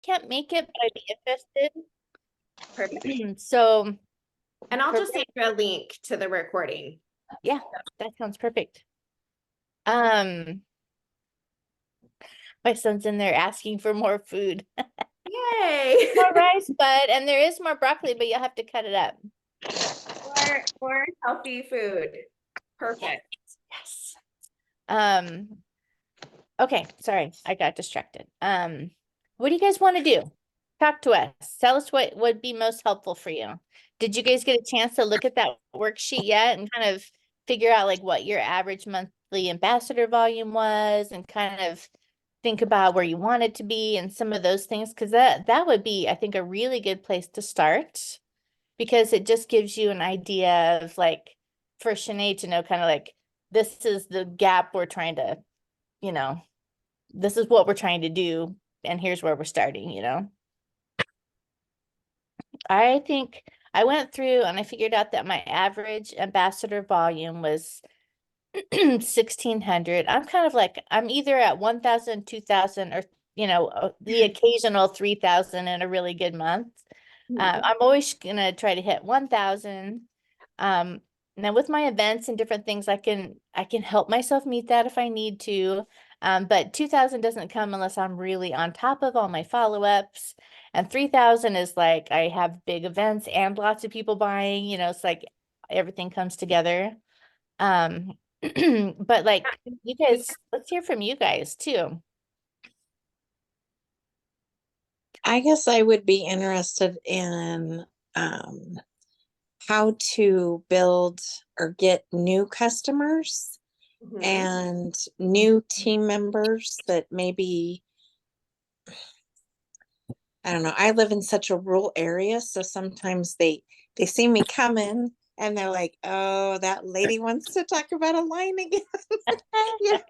can't make it, but I'd be interested. Perfect. So, And I'll just send you a link to the recording. yeah, that sounds perfect. My son's in there asking for more food. Yay! More rice, but and there is more broccoli, but you'll have to cut it up. More healthy food. Perfect. Yes. Okay, sorry, I got distracted. What do you guys want to do? Talk to us. Tell us what would be most helpful for you. Did you guys get a chance to look at that worksheet yet and kind of figure out like what your average monthly ambassador volume was and kind of think about where you want it to be and some of those things? Because that would be, I think, a really good place to start because it just gives you an idea of like for Shanae to know kind of like this is the gap we're trying to, you know, this is what we're trying to do and here's where we're starting, you know. I think I went through and I figured out that my average ambassador volume was 1600. I'm kind of like I'm either at 1000, 2000, or the occasional 3000 in a really good month. I'm always gonna try to hit 1000. Now with my events and different things, I can help myself meet that if I need to. But 2000 doesn't come unless I'm really on top of all my follow-ups. And 3000 is like I have big events and lots of people buying, it's like everything comes together. But like you guys, let's hear from you guys too. I guess I would be interested in um, how to build or get new customers and new team members that maybe, I don't know, I live in such a rural area, so sometimes they see me coming and they're like, oh, that lady wants to talk about aligning. Yeah.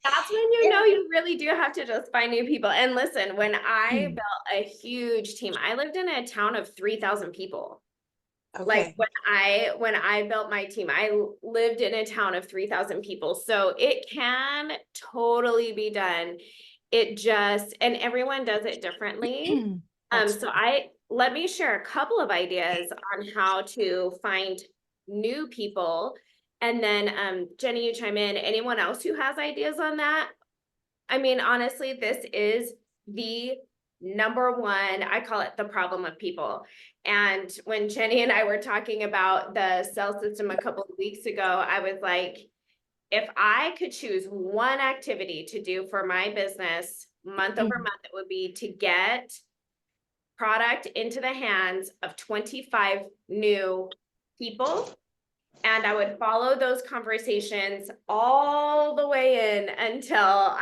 That's when you know you really do have to just find new people. And listen, when I built a huge team, I lived in a town of 3,000 people. Like Okay. when I built my team, I lived in a town of 3,000 people. So it can totally be done. It just, and everyone does it differently. So let me share a couple of ideas on how to find new people. And then Jenny, you chime in. Anyone else who has ideas on that? I mean, honestly, this is the number one, I call it the problem of people. And when Jenny and I were talking about the cell system a couple of weeks ago, I was like, if I could choose one activity to do for my business month over month, it would be to get product into the hands of 25 new people. And I would follow those conversations all the way in until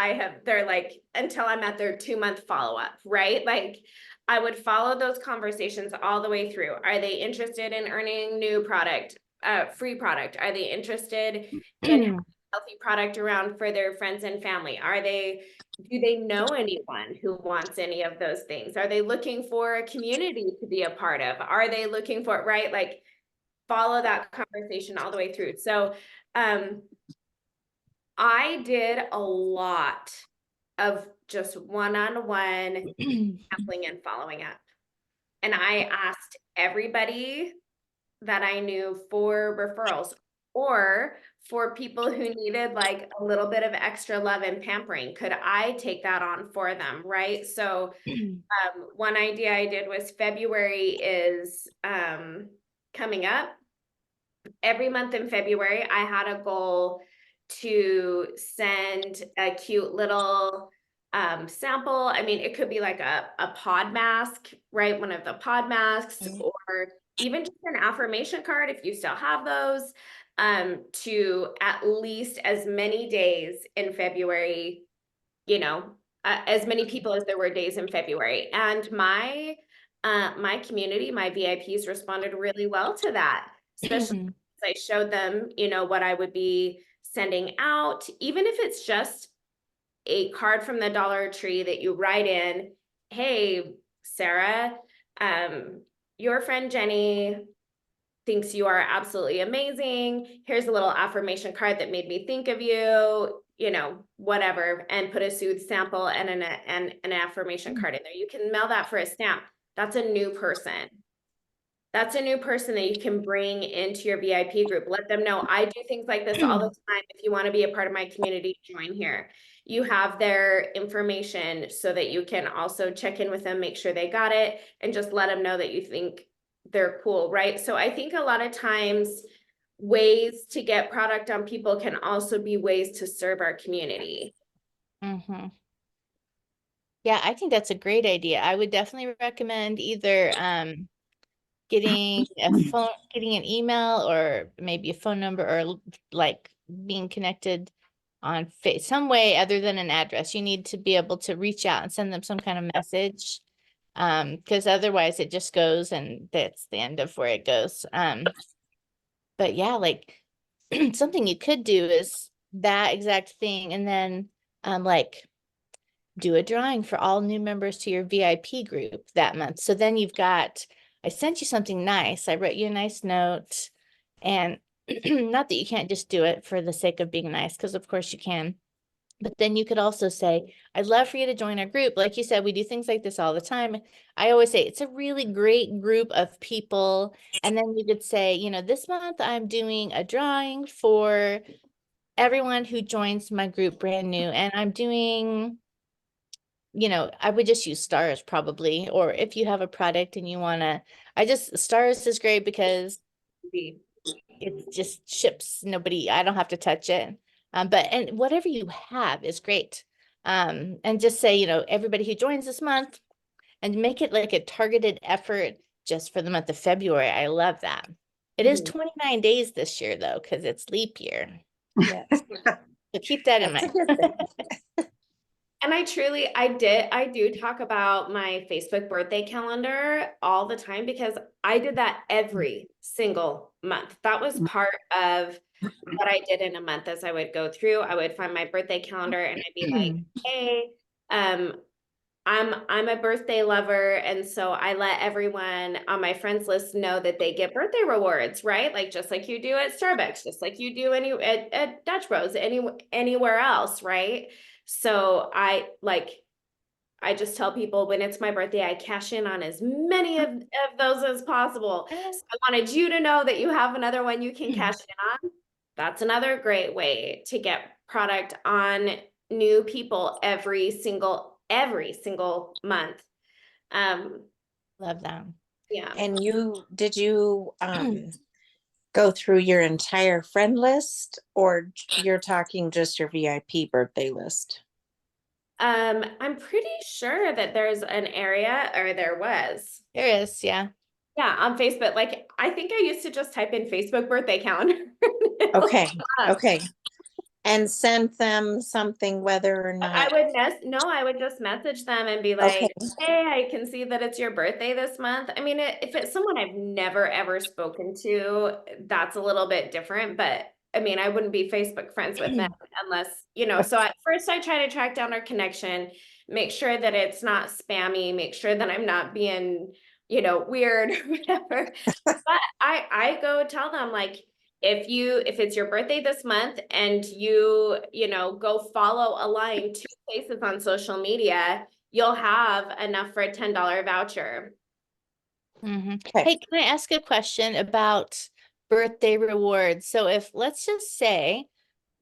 until I'm at their 2-month follow-up, right? Like I would follow those conversations all the way through. Are they interested in earning new product, free product? Are they interested in healthy product around for their friends and family? Do they know anyone who wants any of those things? Are they looking for a community to be a part of? Are they looking for, right? Like follow that conversation all the way through. So I did a lot of just one-on-one sampling and following up. And I asked everybody that I knew for referrals or for people who needed like a little bit of extra love and pampering. Could I take that on for them, right? So one idea I did was February is coming up. Every month in February, I had a goal to send a cute little sample. I mean, it could be like a pod mask, right? One of the pod masks, or even just an affirmation card if you still have those, to at least as many days in February, as many people as there were days in February. And my community, my VIPs responded really well to that, especially I showed them, what I would be sending out, even if it's just a card from the Dollar Tree that you write in, hey, Sarah, your friend Jenny thinks you are absolutely amazing. Here's a little affirmation card that made me think of you. you know, whatever, and put a soothe sample and an affirmation card in there. You can mail that for a stamp. That's a new person. That's a new person that you can bring into your VIP group. Let them know I do things like this all the time. If you want to be a part of my community, join here. You have their information so that you can also check in with them, make sure they got it, and just let them know that you think they're cool, right? So I think a lot of times ways to get product on people can also be ways to serve our community. Mm-hmm. Yeah, I think that's a great idea. I would definitely recommend either getting getting an email or maybe a phone number or like being connected on some way other than an address. You need to be able to reach out and send them some kind of message. Because otherwise it just goes and that's the end of where it goes. But yeah, like something you could do is that exact thing and then like do a drawing for all new members to your VIP group that month. So then you've got, I sent you something nice. I wrote you a nice note and not that you can't just do it for the sake of being nice, because of course you can. But then you could also say, I'd love for you to join our group. Like you said, we do things like this all the time. I always say it's a really great group of people. And then you could say, you know, this month I'm doing a drawing for everyone who joins my group brand new. And I'm doing, you know, I would just use stars probably. Or if you have a product and you want to, stars is great because it just ships. I don't have to touch it. And whatever you have is great. And just say, you know, everybody who joins this month and make it like a targeted effort just for the month of February. I love that. It is 29 days this year though, because it's leap year. Yes. So keep that in That's a mind. good thing. And I do talk about my Facebook birthday calendar all the time because I did that every single month. That was part of what I did in a month as I would go through. I would find my birthday calendar and I'd be like, hey, I'm a birthday lover, and so I let everyone on my friends list know that they get birthday rewards, right? Like just like you do at Starbucks, just like you do at Dutch Bros, anywhere else, right? So I just tell people when it's my birthday, I cash in on as many of those as possible. So I wanted you to know that you have another one you can cash in on. That's another great way to get product on new people every single month. Love that. Yeah. And did you go through your entire friend list, or you're talking just your VIP birthday list? I'm pretty sure that there's an area, or there was. There is, yeah. Yeah, on Facebook. Like I think I used to just type in Facebook birthday calendar. Okay. Okay. And send them something whether or not. I would just message them and be Okay. like, hey, I can see that it's your birthday this month. I mean, if it's someone I've never ever spoken to, that's a little bit different, but I mean, I wouldn't be Facebook friends with them unless, you know, so at first I try to track down our connection, make sure that it's not spammy, make sure that I'm not being, you know, weird or whatever. But I go tell them like, if it's your birthday this month and you know, go follow ALIGN 2 places on social media, you'll have enough for a $10 voucher. Okay. Okay. Hey, can I ask a question about birthday rewards? So if let's just say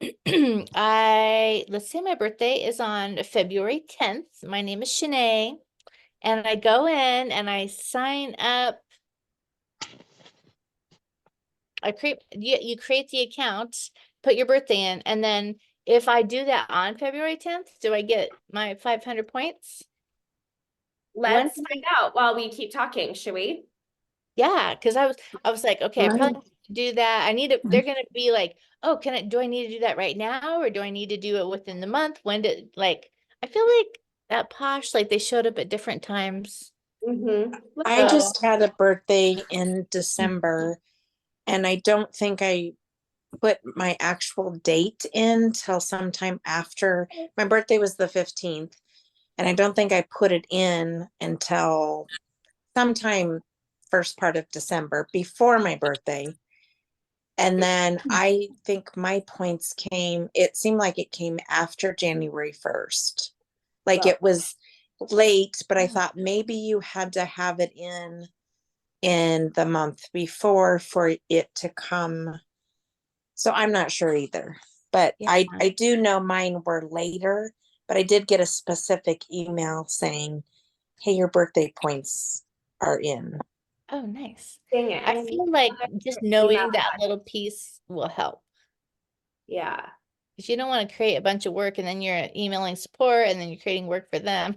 let's say my birthday is on February 10th. My name is Shanae, and I go in and I sign up. You create the account, put your birthday in, and then if I do that on February 10th, do I get my 500 points? Let's find out while we keep talking, should we? Yeah, because I was like, okay, I probably need to do that. They're gonna be like, oh, do I need to do that right now, or do I need to do it within the month? I feel like at Posh, like they showed up at different times. I So, just had a birthday in December, and I don't think I put my actual date in till sometime after. My birthday was the 15th, and I don't think I put it in until sometime first part of December before my birthday. And then I think my points came, it seemed like it came after January 1st. Like Well, it was late, but I thought maybe you had to have it in the month before for it to come. So I'm not sure either. But Yeah. I do know mine were later, but I did get a specific email saying, hey, your birthday points are in. Oh, nice. dang it. I feel like just knowing that little piece will help. Yeah. Because you don't want to create a bunch of work and then you're emailing support and then you're creating work for them.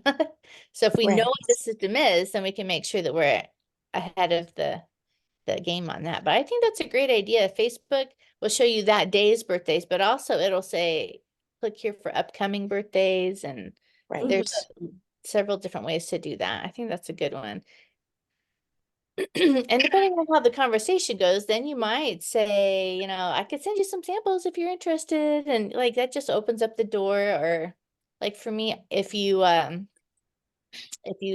So if we know Right. what the system is, then we can make sure that we're ahead of the game on that. But I think that's a great idea. Facebook will show you that day's birthdays, but also it'll say, click here for upcoming birthdays. And Right. there's several different ways to do that. I think that's a good one. And depending on how the conversation goes, then you might say, you know, I could send you some samples if you're interested. And like that just opens up the door. Or like for me, if you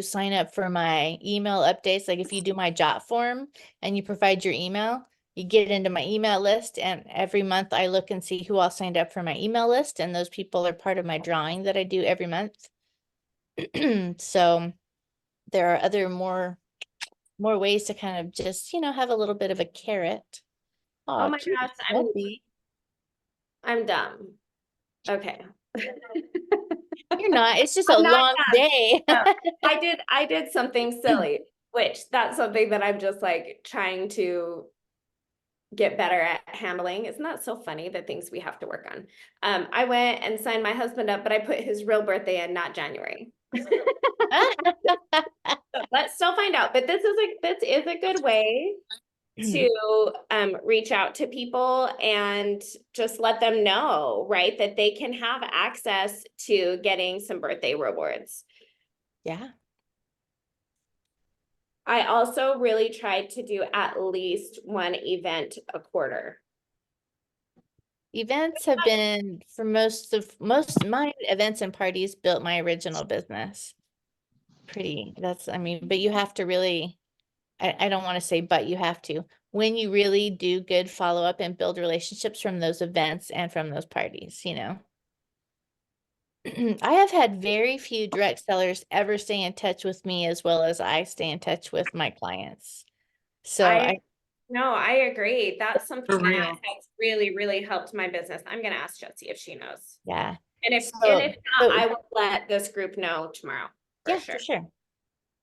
sign up for my email updates, like if you do my jot form and you provide your email, you get into my email list, and every month I look and see who all signed up for my email list, and those people are part of my drawing that I do every month. So there are other more ways to kind of just, you know, have a little bit of a carrot. Oh Oh, my cute gosh, puppy. I'm dumb. Okay. You're not. It's just a I'm not long dumb. day. No, I did something silly, which that's something that I'm just like trying to get better at handling. Isn't that so funny, the things we have to work on? I went and signed my husband up, but I put his real birthday in, not January. So let's still find out. But this is a good way to reach out to people and just let them know, right, that they can have access to getting some birthday rewards. Yeah. I also really tried to do at least one event a quarter. Events have been for most of my events and parties built my original business. I mean, but you have to really, I don't want to say, but you have to, when you really do good follow-up and build relationships from those events and from those parties, you know. I have had very few direct sellers ever stay in touch with me as well as I stay in touch with my clients. So I No, I agree. That's something For that real. has really, really helped my business. I'm gonna ask Jesse if she knows. yeah. And if not, So I will let this group know tomorrow for yeah, sure. for sure.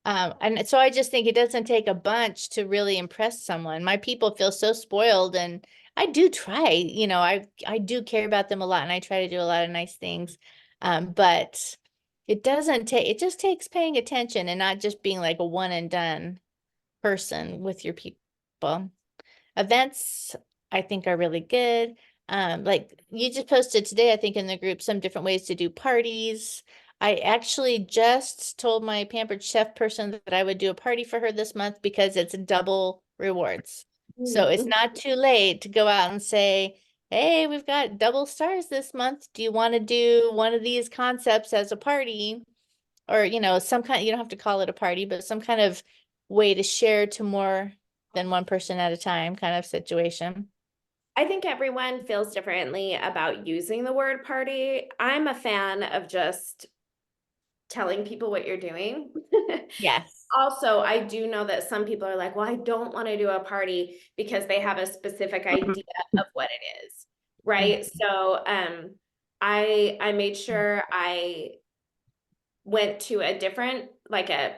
And so I just think it doesn't take a bunch to really impress someone. My people feel so spoiled, and I do try, you know, I do care about them a lot, and I try to do a lot of nice things. But it doesn't take, it just takes paying attention and not just being like a one and done person with your people. Events, I think, are really good. Like you just posted today, I think in the group, some different ways to do parties. I actually just told my pampered chef person that I would do a party for her this month because it's double rewards. So it's not too late to go out and say, hey, we've got double stars this month. Do you want to do one of these concepts as a party? Or, you know, some kind, you don't have to call it a party, but some kind of way to share to more than one person at a time kind of situation. I think everyone feels differently about using the word party. I'm a fan of just telling people what you're doing. Yes. Also, I do know that some people are like, well, I don't want to do a party because they have a specific idea of what it is. Right. So I made sure I went to a different, like an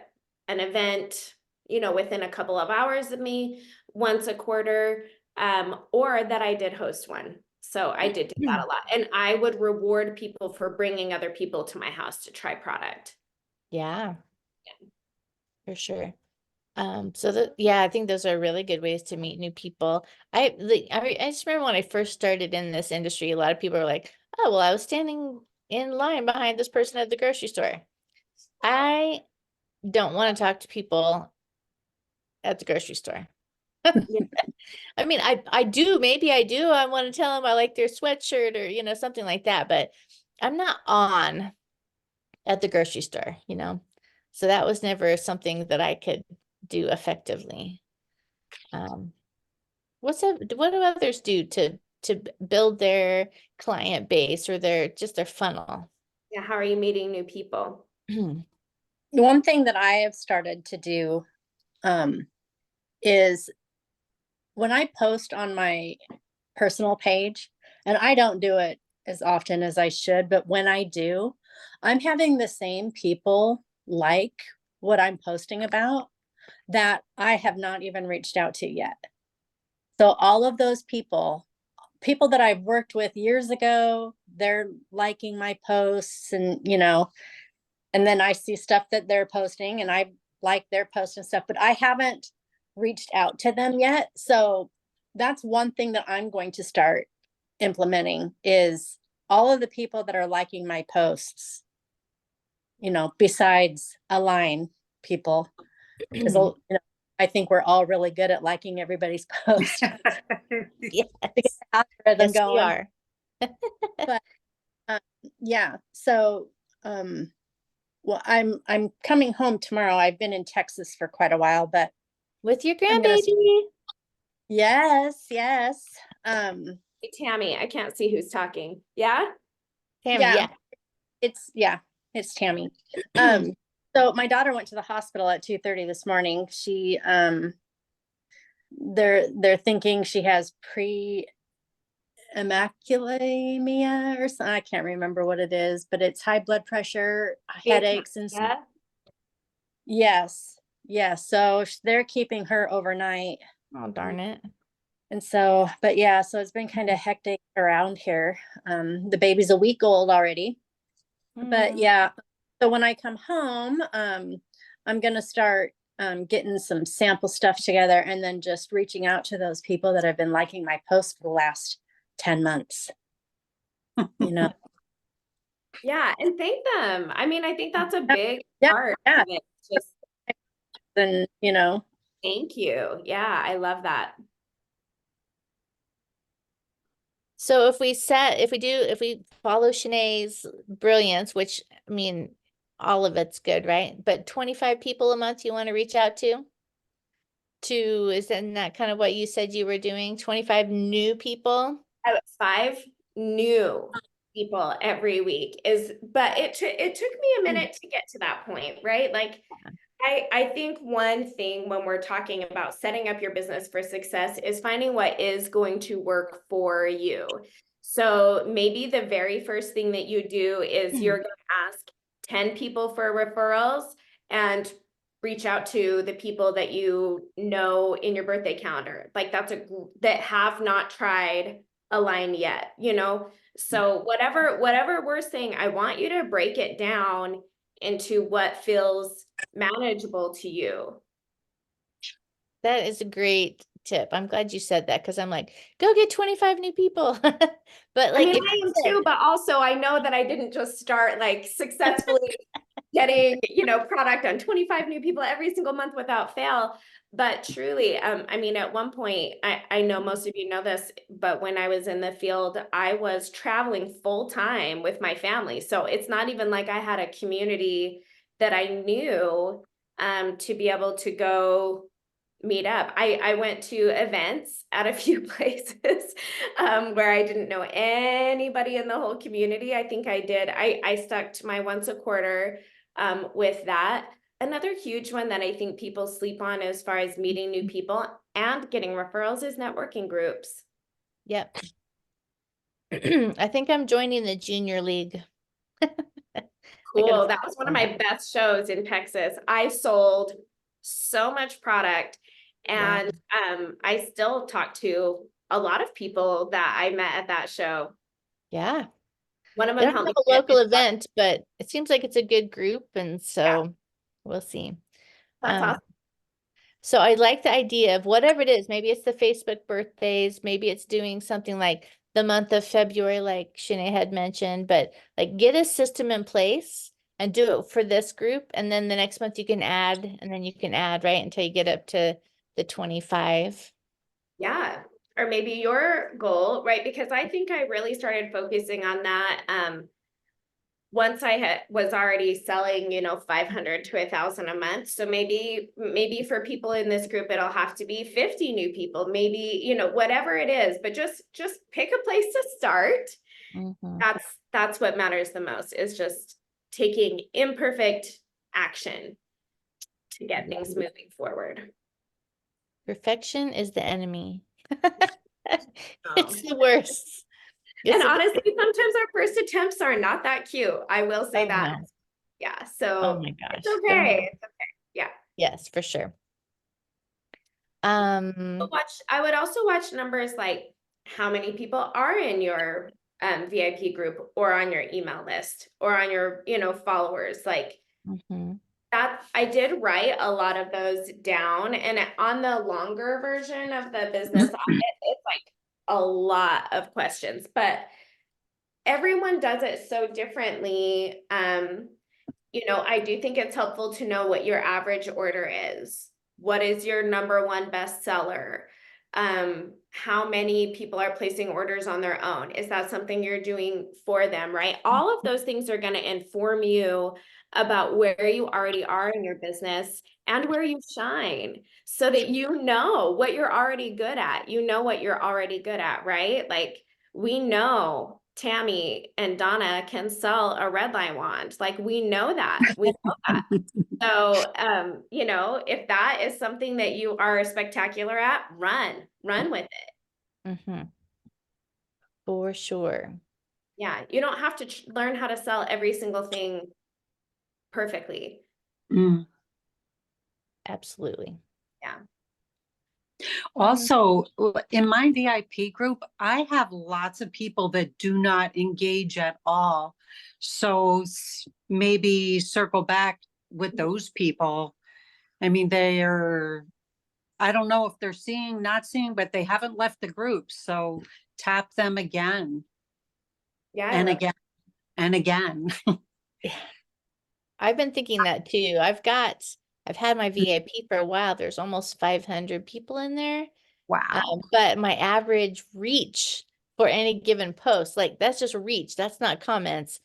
event, you know, within a couple of hours of me once a quarter, or that I did host one. So I did do that a lot. And I would reward people for bringing other people to my house to try product. Yeah, for sure. So yeah, I think those are really good ways to meet new people. I just remember when I first started in this industry, a lot of people were like, oh, well, I was standing in line behind this person at the grocery store. I don't want to talk to people at the grocery store. Yeah. I mean, I do, maybe I do. I want to tell them I like their sweatshirt or, you know, something like that, but I'm not on at the grocery store, you know? So that was never something that I could do effectively. Um, What do others do to build their client base or their funnel? Yeah, how are you meeting new people? One thing that I have started to do is when I post on my personal page, and I don't do it as often as I should, but when I do, I'm having the same people like what I'm posting about that I have not even reached out to yet. So all of those people that I've worked with years ago, they're liking my posts and, and then I see stuff that they're posting and I like their posts and stuff, but I haven't reached out to them yet. So that's one thing that I'm going to start implementing is all of the people that are liking my posts, besides ALIGN people, because I think we're all really good at liking everybody's post. Yes, Algorithm yes, we going. are. But yeah, so well, I'm coming home tomorrow. I've been in Texas for quite a while, but With your I'm gonna grandbaby. yes. Hey, Tammy, I can't see who's talking. Yeah? Tammy, Yeah. yeah. It's Tammy. So my daughter went to the hospital at 2:30 this morning. She they're thinking she has pre-immaculemia or something. I can't remember what it is, but it's high blood pressure, headaches, and Yeah. yes. So they're keeping her overnight. Oh, darn it. And so, but yeah, so it's been kind of hectic around here. The baby's a week old already. But yeah, so when I come home, I'm gonna start getting some sample stuff together and then just reaching out to those people that have been liking my post for the last 10 months. Yeah, and thank them. I mean, I think that's a big Yeah, part yeah. of it. Just And thank you. Yeah, I love that. So if we follow Shanae's brilliance, which I mean, all of it's good, right? But 25 people a month you want to reach out to? Isn't that kind of what you said you were doing? 25 new people? 5 new people every week but it took me a minute to get to that point, right? Like I think one thing when we're talking about setting up your business for success is finding what is going to work for you. So maybe the very first thing that you do is you're going to ask 10 people for referrals and reach out to the people that you know in your birthday calendar. Like that have not tried ALIGN yet, So whatever we're saying, I want you to break it down into what feels manageable to you. That is a great tip. I'm glad you said that because I'm like, go get 25 new people. But I like, mean, if I you am said- too, but also I know that I didn't just start like successfully getting, product on 25 new people every single month without fail. But truly, I mean, at one point, I know most of you know this, but when I was in the field, I was traveling full time with my family. So it's not even like I had a community that I knew to be able to go meet up. I went to events at a few places where I didn't know anybody in the whole community. I think I did. I stuck to my once a quarter with that. Another huge one that I think people sleep on as far as meeting new people and getting referrals is networking groups. Yep. I think I'm joining the junior league. Cool. That was one of my best shows in Texas. I sold so much product and I still talk to a lot of people that I met at that show. Yeah. One of They them don't helped have me a get local event, but it seems like it's a good group, and so we'll see. That's awesome. So I like the idea of whatever it is. Maybe it's the Facebook birthdays, maybe it's doing something like the month of February, like Shanae had mentioned, but like get a system in place and do it for this group. And then the next month you can add, and then you can add, right, until you get up to the 25. Yeah. Or maybe your goal, right? Because I think I really started focusing on that once I was already selling, 500 to 1,000 a month. So maybe for people in this group, it'll have to be 50 new people, maybe, whatever it is, but just pick a place to start. Mhm. That's what matters the most, is just taking imperfect action to get things moving forward. Perfection is the enemy. Oh. It's the worst. And It's the- honestly, sometimes our first attempts are not that cute. I will say Oh, that. no. Yeah. Oh So my gosh. it's okay. It's okay. Yeah. Yes, for sure. I would also watch numbers like how many people are in your VIP group or on your email list or on your, followers. Like mhm. that, I did write a lot of those down, and on the longer version of the business audit, it's like a lot of questions, but everyone does it so differently. I do think it's helpful to know what your average order is. What is your number one bestseller? How many people are placing orders on their own? Is that something you're doing for them, right? All of those things are going to inform you about where you already are in your business and where you shine, so that you know what you're already good at. You know what you're already good at, right? Like, we know Tammy and Donna can sell a red line wand. Like, we know that. We know that. So, if that is something that you are spectacular at, run with it. Mhm. For sure. Yeah. You don't have to learn how to sell every single thing perfectly. Mm. Absolutely. Yeah. Also, in my VIP group, I have lots of people that do not engage at all. So maybe circle back with those people. I mean, I don't know if they're seeing, not seeing, but they haven't left the group. So tap them again Yeah. I and love again and again. Yeah. I've been thinking that too. I've had my VIP for a while. There's almost 500 people in there. Wow. But my average reach for any given post, like that's just reach, that's not comments.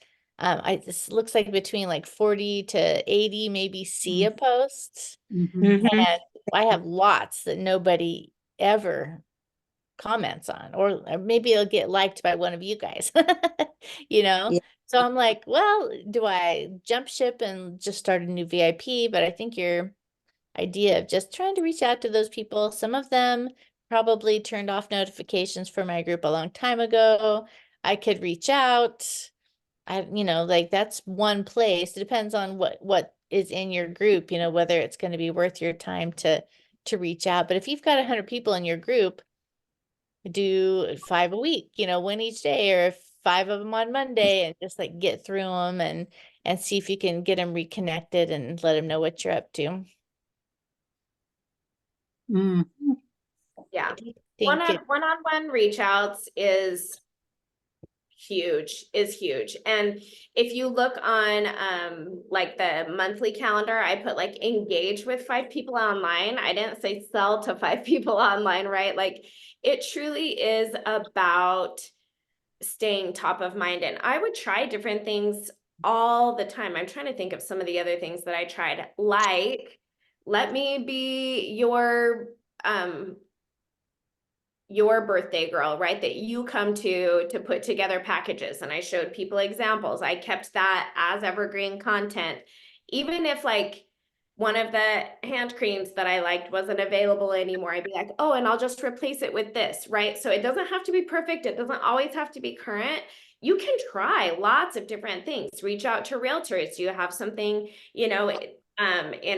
This looks like between like 40 to 80 maybe see a post. Mhm. And I have lots that nobody ever comments on, or maybe it'll get liked by one of you guys, Yeah. So I'm like, well, do I jump ship and just start a new VIP? But I think your idea of just trying to reach out to those people, some of them probably turned off notifications for my group a long time ago. I could reach out. Like that's one place. It depends on what is in your group, whether it's going to be worth your time to reach out. But if you've got 100 people in your group, do 5 a week, one each day, or 5 of them on Monday, and just like get through them and see if you can get them reconnected and let them know what you're up to. Mm. Yeah. I do think it, One-on-one reach outs is huge. And if you look on like the monthly calendar, I put like engage with 5 people online. I didn't say sell to 5 people online, right? Like, it truly is about staying top of mind. And I would try different things all the time. I'm trying to think of some of the other things that I tried, like, let me be your birthday girl, right? That you come to put together packages. And I showed people examples. I kept that as evergreen content. Even if like one of the hand creams that I liked wasn't available anymore, I'd be like, oh, and I'll just replace it with this, right? So it doesn't have to be perfect. It doesn't always have to be current. You can try lots of different things. Reach out to realtors. Do you have something, in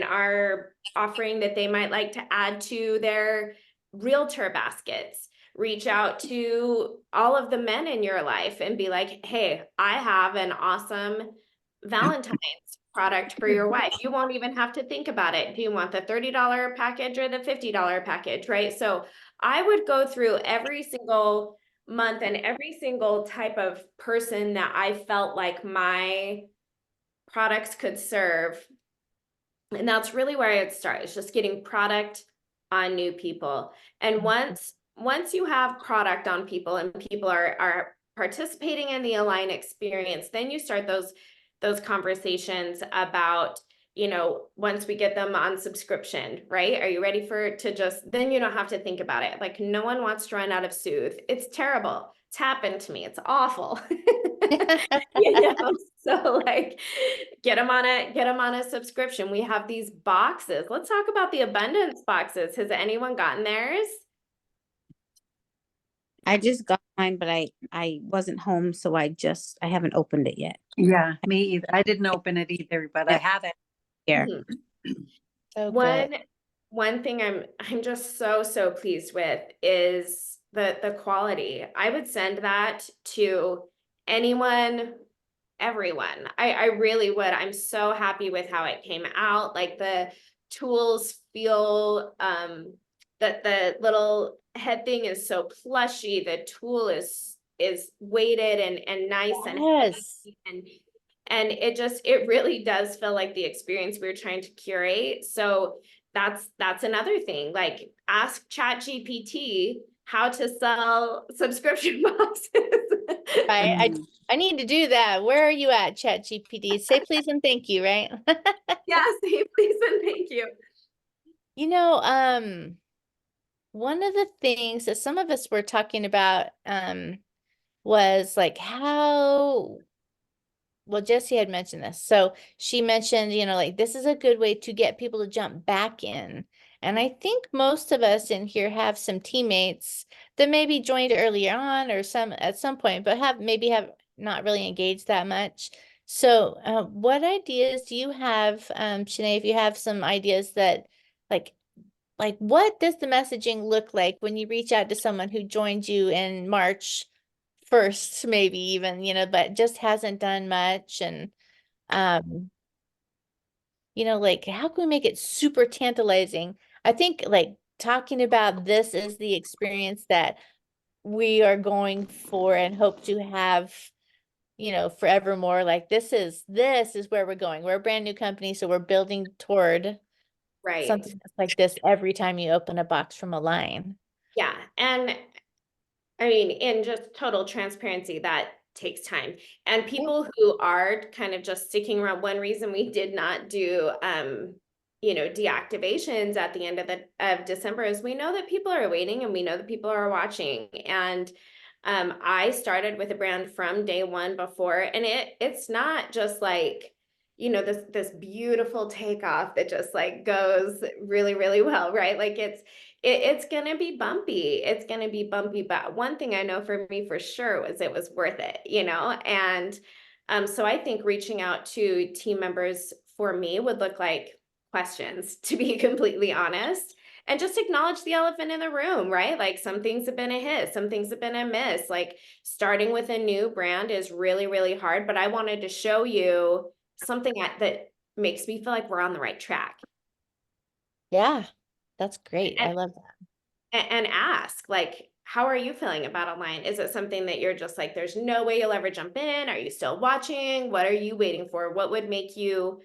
our offering that they might like to add to their realtor baskets? Reach out to all of the men in your life and be like, hey, I have an awesome Valentine's product for your wife. You won't even have to think about it. Do you want the $30 package or the $50 package, right? So I would go through every single month and every single type of person that I felt like my products could serve. And that's really where I'd start. It's just getting product on new people. And once you have product on people and people are participating in the ALIGN experience, then you start those those conversations about, you know, once we get them on subscription, right? Are you ready to just, then you don't have to think about it. Like, no one wants to run out of Soothe. It's terrible. It's happened to me. It's awful. You know, so like get them on a subscription. We have these boxes. Let's talk about the abundance boxes. Has anyone gotten theirs? I just got mine, but I wasn't home, so I haven't opened it yet. Yeah, me either. I didn't open it either, but I Yep. have it. Here. Mhm. So good. One thing I'm just so pleased with is the quality. I would send that to anyone, everyone. I really would. I'm so happy with how it came out. Like the tools feel that the little head thing is so plushy. The tool is weighted and nice and Yes. heavy, and it really does feel like the experience we were trying to curate. So that's another thing. Like, ask ChatGPT how to sell subscription boxes. Right. I need to do that. Where are you at, ChatGPT? Say please and thank you, right? Yes, please and thank you. You know, one of the things that some of us were talking about was like how, well, Jessie had mentioned this. So she mentioned, you know, like this is a good way to get people to jump back in. And I think most of us in here have some teammates that maybe joined earlier on or some at some point, but have not really engaged that much. So what ideas do you have, Shanae, if you have some ideas that like what does the messaging look like when you reach out to someone who joined you in March 1st, maybe even, you know, but just hasn't done much? And, you know, like how can we make it super tantalizing? I think like talking about this is the experience that we are going for and hope to have, you know, forevermore. Like this is where we're going. We're a brand new company, so we're building toward Right. something that's like this every time you open a box from ALIGN. Yeah. And I mean, in just total transparency, that takes time. And people who are kind of just sticking around, one reason we did not do you know, deactivations at the end of December is we know that people are waiting and we know that people are watching. And I started with a brand from day one before, and it's not just like, you know, this beautiful takeoff that just like goes really, really well, right? Like it's gonna be bumpy. It's gonna be bumpy. But one thing I know for me for sure was it was worth it, you know? And so I think reaching out to team members for me would look like questions, to be completely honest. And just acknowledge the elephant in the room, right? Like some things have been a hit, some things have been a miss. Like starting with a new brand is really, really hard. But I wanted to show you something that makes me feel like we're on the right track. Yeah, that's great. I And, love that. and ask, like, how are you feeling about ALIGN? Is it something that you're just like, there's no way you'll ever jump in? Are you still watching? What are you waiting for? What would make you,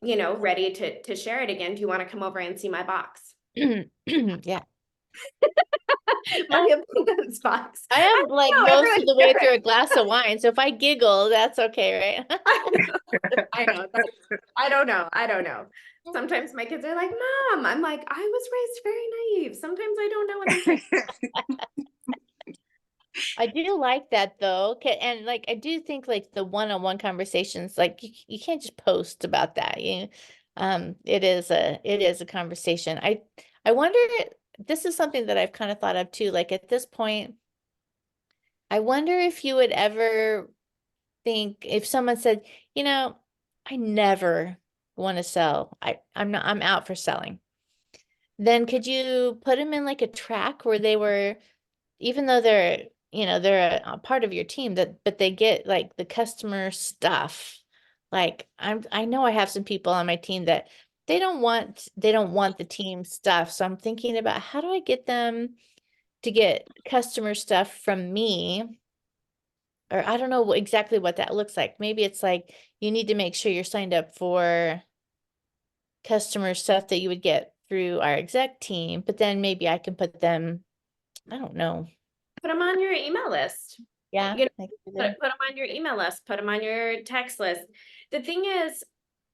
you know, ready to share it again? Do you want to come over and see my box? Yeah. My abundance box. I am like know, most everyone's of the way different. through a glass of wine. So if I giggle, that's okay, right? I know. I don't know. I don't know. Sometimes my kids are like, Mom, I'm like, I was raised very naive. Sometimes I don't know what I'm saying. I do like that though. And like, I do think like the one-on-one conversations, like you can't just post about that. It is a conversation. I wonder, this is something that I've kind of thought of too. Like at this point, I wonder if you would ever think if someone said, you know, I never want to sell. I'm out for selling. Then could you put them in like a track where they were, even though they're, you know, they're a part of your team, but they get like the customer stuff. Like I know I have some people on my team that they don't want the team stuff. So I'm thinking about how do I get them to get customer stuff from me? Or I don't know exactly what that looks like. Maybe it's like you need to make sure you're signed up for customer stuff that you would get through our exec team, but then maybe I can put them, I don't know. Put them on your email list. Yeah. You know, I can do that. put them on your email list, put them on your text list. The thing is,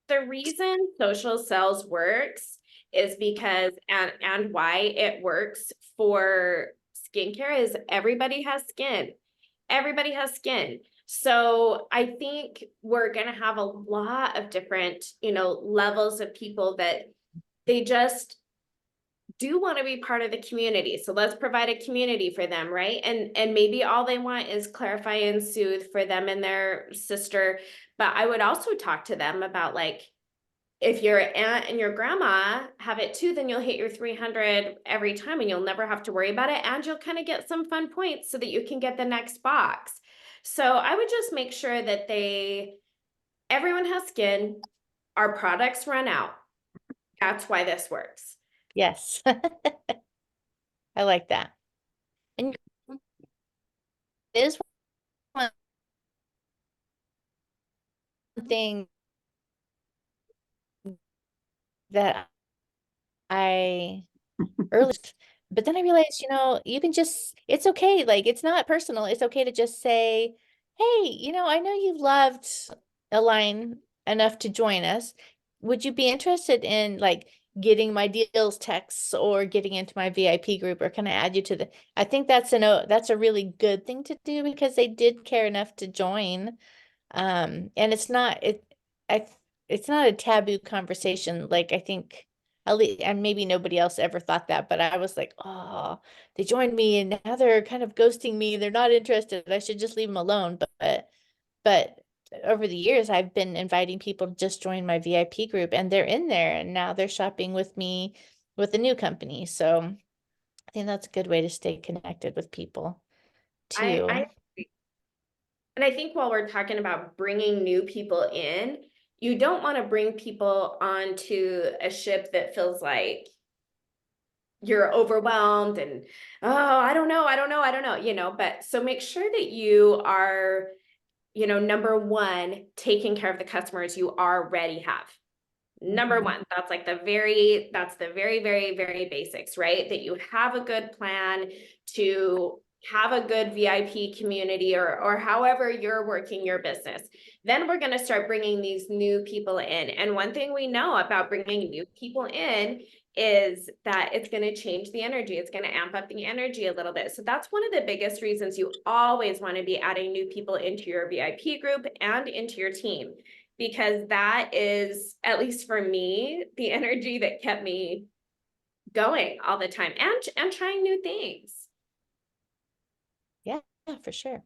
the reason social sales works is because, and why it works for skincare is everybody has skin. Everybody has skin. So I think we're gonna have a lot of different, levels of people that they just do want to be part of the community. So let's provide a community for them, right? And maybe all they want is clarify and soothe for them and their sister. But I would also talk to them about, like, if your aunt and your grandma have it too, then you'll hit your 300 every time and you'll never have to worry about it. And you'll kind of get some fun points so that you can get the next box. So I would just make sure that everyone has skin, our products run out. That's why this works. Yes. I like that. And it is one thing that I early, but then I realized, you can just, it's okay. Like, it's not personal. It's okay to just say, hey, I know you loved Align enough to join us. Would you be interested in like getting my deals texts or getting into my VIP group, or can I add you to I think that's a really good thing to do because they did care enough to join. And it's not a taboo conversation. Like, I think at least, and maybe nobody else ever thought that, but I was like, oh, they joined me and now they're kind of ghosting me. They're not interested. I should just leave them alone. But over the years, I've been inviting people to just join my VIP group, and they're in there, and now they're shopping with me with a new company. So I think that's a good way to stay connected with people too. And I think while we're talking about bringing new people in, you don't want to bring people onto a ship that feels like you're overwhelmed and, oh, I don't know, but so make sure that you are, number one, taking care of the customers you already have. Number one, that's the very, very, very basics, right? That you have a good plan to have a good VIP community or however you're working your business. Then we're going to start bringing these new people in. And one thing we know about bringing new people in is that it's going to change the energy. It's going to amp up the energy a little bit. So that's one of the biggest reasons you always want to be adding new people into your VIP group and into your team, because that is, at least for me, the energy that kept me going all the time and trying new things. Yeah, for sure.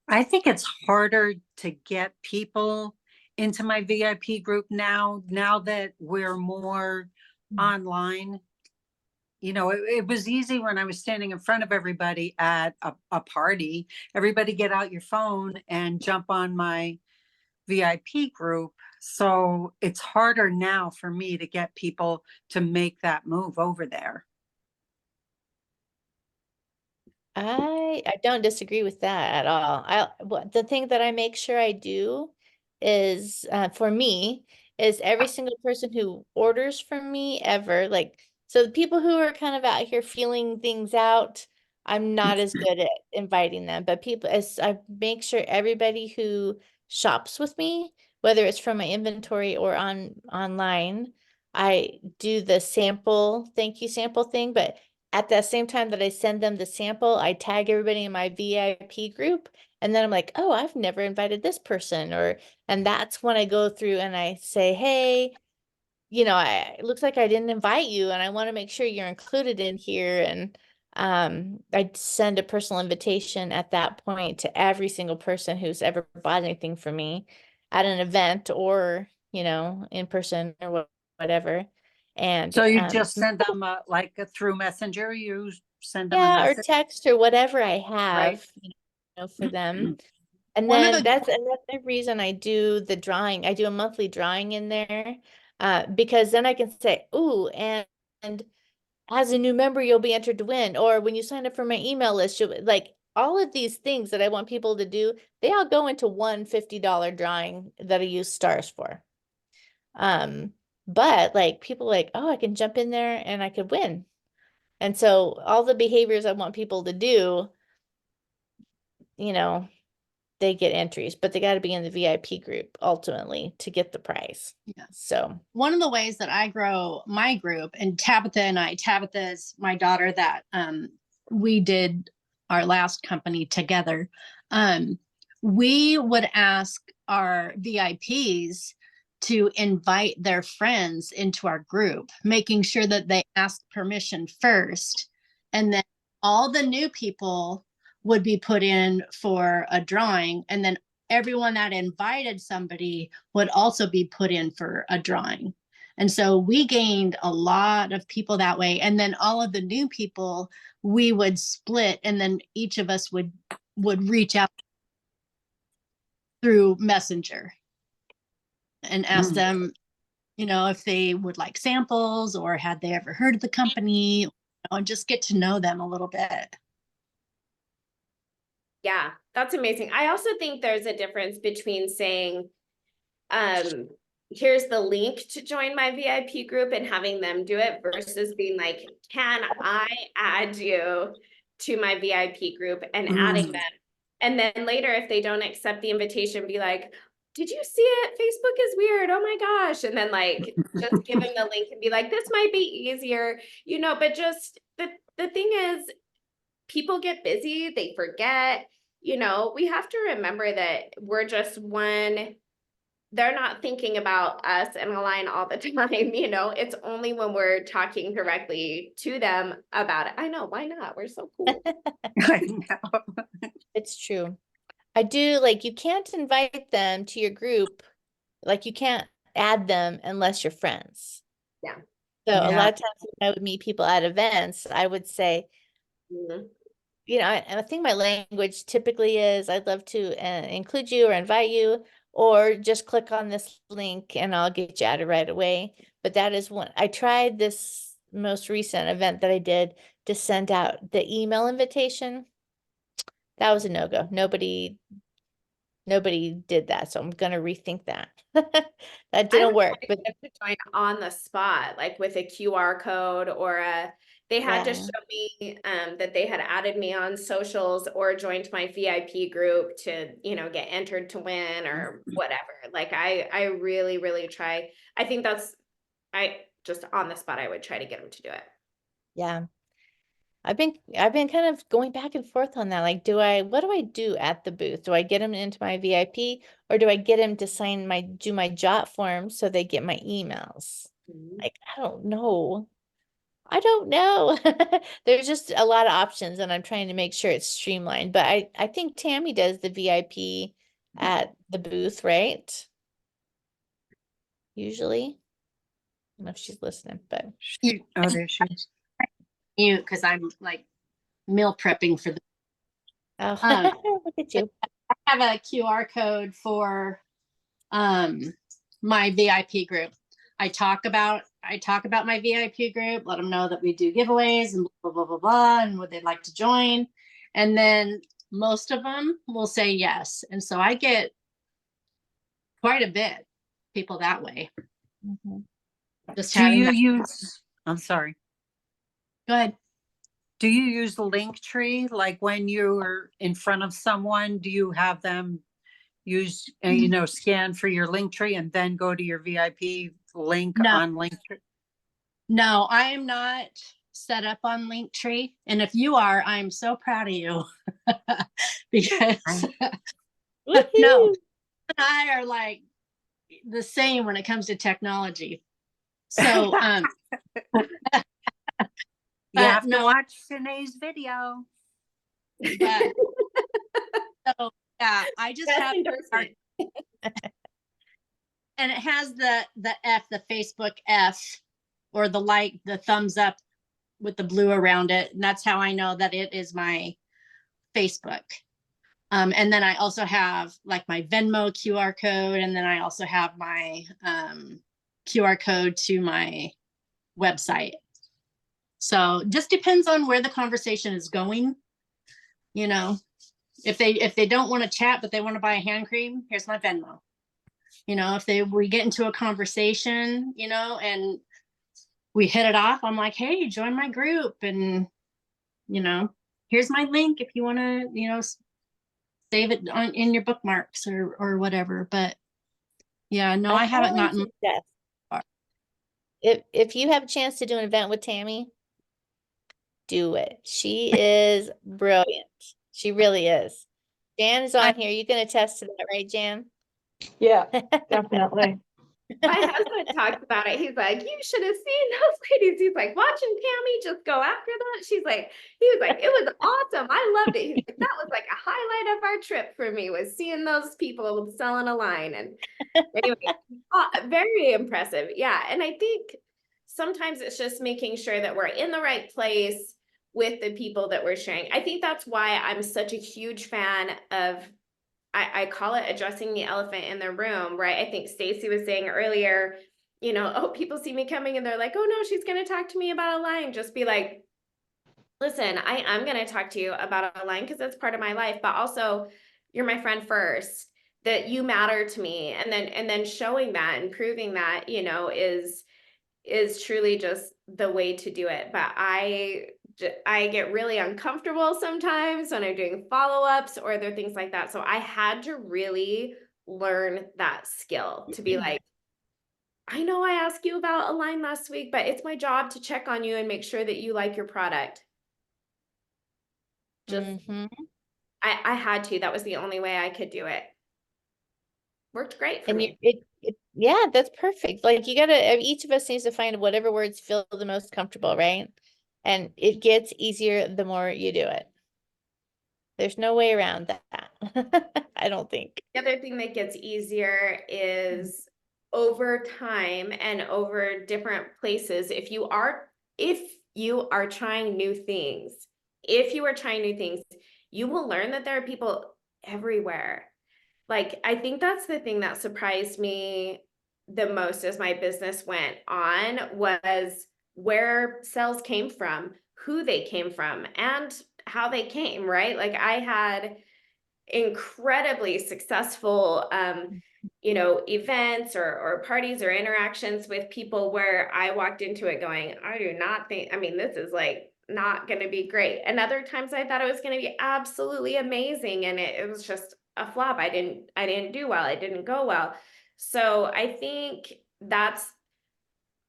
I think it's harder to get people into my VIP group now that we're more online. It was easy when I was standing in front of everybody at a party. Everybody get out your phone and jump on my VIP group. So it's harder now for me to get people to make that move over there. I don't disagree with that at all. The thing that I make sure I do is for me is every single person who orders from me ever, like, so the people who are kind of out here feeling things out, I'm not as good at inviting them, but people, as I make sure everybody who shops with me, whether it's from my inventory or online, I do the thank you sample thing, but at the same time that I send them the sample, I tag everybody in my VIP group. And then I'm like, oh, I've never invited this person. And that's when I go through and I say, hey, it looks like I didn't invite you and I want to make sure you're included in here. And I send a personal invitation at that point to every single person who's ever bought anything from me at an event or, in person or whatever. And so you just send them through Messenger, you send them a yeah, or message, text or whatever I right? have, for them. And One of then the that's another reason I do the drawing. I do a monthly drawing in there, because then I can say, ooh, and as a new member, you'll be entered to win. Or when you sign up for my email list, you'll like all of these things that I want people to do, they all go into one $50 drawing that I use stars for. But like people like, oh, I can jump in there and I could win. And so all the behaviors I want people to do, you know, they get entries, but they got to be in the VIP group ultimately to get the prize. Yeah. So One of the ways that I grow my group, and Tabitha is my daughter that we did our last company together. We would ask our VIPs to invite their friends into our group, making sure that they ask permission first. And then all the new people would be put in for a drawing. And then everyone that invited somebody would also be put in for a drawing. And so we gained a lot of people that way. And then all of the new people, we would split, and then each of us would reach out through Messenger and ask them, you know, if they would like samples or had they ever heard of the company, and just get to know them a little bit. Yeah, that's amazing. I also think there's a difference between saying, here's the link to join my VIP group and having them do it versus being like, can I add you to my VIP group and adding them? And then later, if they don't accept the invitation, be like, did you see it? Facebook is weird. Oh my gosh. And then like, just give them the link and be like, this might be easier, you know, but just the thing is, people get busy, they forget, you know, we have to remember that we're just one, they're not thinking about us and ALIGN all the time, you know, it's only when we're talking directly to them about it. I know, why not? We're so cool. I know. it's true. I do, like, you can't invite them to your group. Like, you can't add them unless you're friends. Yeah. So a Yeah. lot of times when I would meet people at events, I would say, Mhm. you know, I think my language typically is, I'd love to include you or invite you, or just click on this link and I'll get you added right away. But that is one, I tried this most recent event that I did to send out the email invitation. That was a no-go. Nobody did that. So I'm going to rethink that. That I didn't would work, like but them to join on the spot, like with a QR code or they had to Yeah. show me that they had added me on socials or joined my VIP group to, you know, get entered to win or whatever. Like I really, really try. I think I just on the spot, I would try to get them to do it. yeah. I've been kind of going back and forth on that. Like, what do I do at the booth? Do I get them into my VIP, or do I get them to do my jot form so they get my emails? Like, I don't know. I don't know. There's just a lot of options and I'm trying to make sure it's streamlined. But I think Tammy does the VIP at the booth, right? Usually. I don't know if she's listening, but Oh, there she is. Mute because I'm like meal prepping for the. oh, Um, look at you. I have a QR code for my VIP group. I talk about my VIP group, let them know that we do giveaways and blah blah blah blah, and would they like to join? And then most of them will say yes, and so I get quite a bit people that way. Mhm. Just Do having you that. use, I'm sorry. Go ahead. Do you use the link tree? Like when you're in front of someone, do you have them use, you know, scan for your link tree and then go to your VIP link No. on Linktree? No, I am not set up on Linktree. And if you are, I'm so proud of you. Because no, Woohoo! I are like the same when it comes to technology. So You have to no, watch Shanae's video. but so yeah, I just Best have endorsement. and it has the F, the Facebook F, or the thumbs up with the blue around it. And that's how I know that it is my Facebook. And then I also have like my Venmo QR code, and then I also have my QR code to my website. So just depends on where the conversation is going. You know, if they don't want to chat but they want to buy a hand cream, here's my Venmo. You know, if we get into a conversation, you know, and we hit it off, I'm like, hey, join my group, and you know, here's my link if you want to, you know, save it on in your bookmarks or whatever. But yeah, no, I haven't highly gotten. suggest far. if you have a chance to do an event with Tammy, do it. She is brilliant. She really is. Jan is on here. You can attest to that, right, Jan? Yeah, definitely. My husband talks about it. He's like, you should have seen those ladies. He's like, watching Tammy just go after that. He was like, it was awesome. I loved it. He's like, that was like a highlight of our trip for me, was seeing those people selling a line. And anyway, very impressive. Yeah. And I think sometimes it's just making sure that we're in the right place with the people that we're sharing. I think that's why I'm such a huge fan of, I call it addressing the elephant in the room, right? I think Stacy was saying earlier, oh, people see me coming and they're like, oh no, she's going to talk to me about a line. Just be like, listen, I am going to talk to you about a line because that's part of my life, but also you're my friend first, that you matter to me. And then showing that and proving that, is truly just the way to do it. But I get really uncomfortable sometimes when I'm doing follow-ups or other things like that. So I had to really learn that skill to be like, I know I asked you about a line last week, but it's my job to check on you and make sure that you like your product. Just, I had to, that was the only way I could do it. Worked great for And me. yeah, that's perfect. Like you gotta, each of us needs to find whatever words feel the most comfortable, right? And it gets easier the more you do it. There's no way around that. I don't think. The other thing that gets easier is over time and over different places. If you are trying new things, you will learn that there are people everywhere. Like, I think that's the thing that surprised me the most as my business went on, was where sales came from, who they came from, and how they came, right? Like, I had incredibly successful events or parties or interactions with people where I walked into it going, I do not think, this is like not going to be great. And other times I thought it was going to be absolutely amazing, and it was just a flop. I didn't do well. It didn't go well. So I think